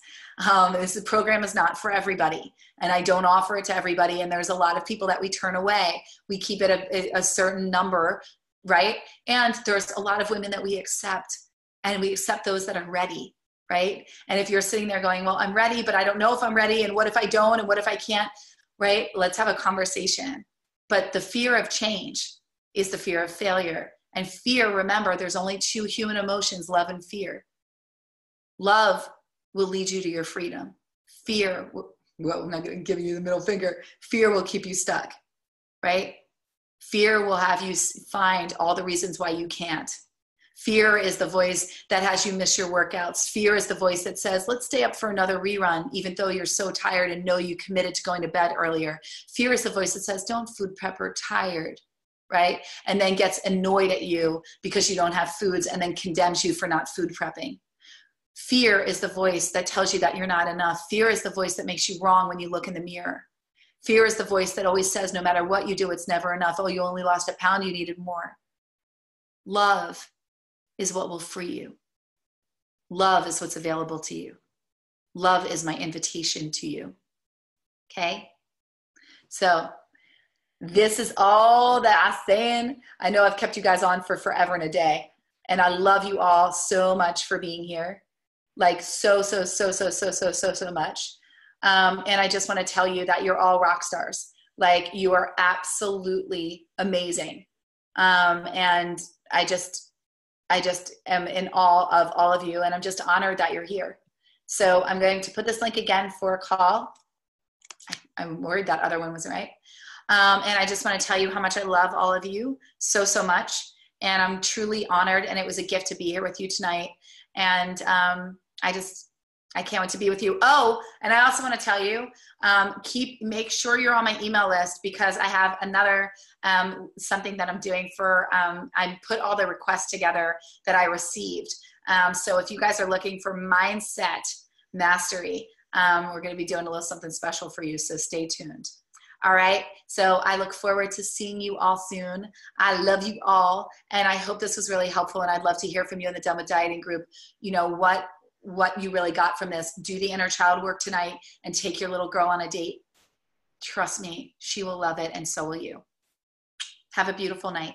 [SPEAKER 1] This program is not for everybody, and I don't offer it to everybody. And there's a lot of people that we turn away. We keep it a certain number, right? And there's a lot of women that we accept, and we accept those that are ready, right? And if you're sitting there going, well, I'm ready, but I don't know if I'm ready. And what if I don't? And what if I can't, right? Let's have a conversation. But the fear of change is the fear of failure. And fear, remember, there's only two human emotions, love and fear. Love will lead you to your freedom. Fear, well, I'm not giving you the middle finger. Fear will keep you stuck, right? Fear will have you find all the reasons why you can't. Fear is the voice that has you miss your workouts. Fear is the voice that says, let's stay up for another rerun, even though you're so tired and know you committed to going to bed earlier. Fear is the voice that says, don't food prep, we're tired. right? And then gets annoyed at you because you don't have foods and then condemns you for not food prepping. Fear is the voice that tells you that you're not enough. Fear is the voice that makes you wrong when you look in the mirror. Fear is the voice that always says, no matter what you do, it's never enough. Oh, you only lost a pound, you needed more. Love is what will free you. Love is what's available to you. Love is my invitation to you. Okay? So this is all that I'm saying. I know I've kept you guys on for forever and a day. And I love you all so much for being here. Like so much. And I just want to tell you that you're all rock stars. Like you are absolutely amazing. And I just am in awe of all of you. And I'm just honored that you're here. So I'm going to put this link again for a call. I'm worried that other one wasn't right. And I just want to tell you how much I love all of you so much. And I'm truly honored. And it was a gift to be here with you tonight. And I can't wait to be with you. Oh, and I also want to tell you, make sure you're on my email list, because I have another, something that I'm doing for, I put all the requests together that I received. So if you guys are looking for mindset mastery, we're going to be doing a little something special for you. So stay tuned. All right. So I look forward to seeing you all soon. I love you all. And I hope this was really helpful. And I'd love to hear from you in the Done with Dieting group. You know, what you really got from this. Do the inner child work tonight and take your little girl on a date. Trust me, she will love it. And so will you. Have a beautiful night.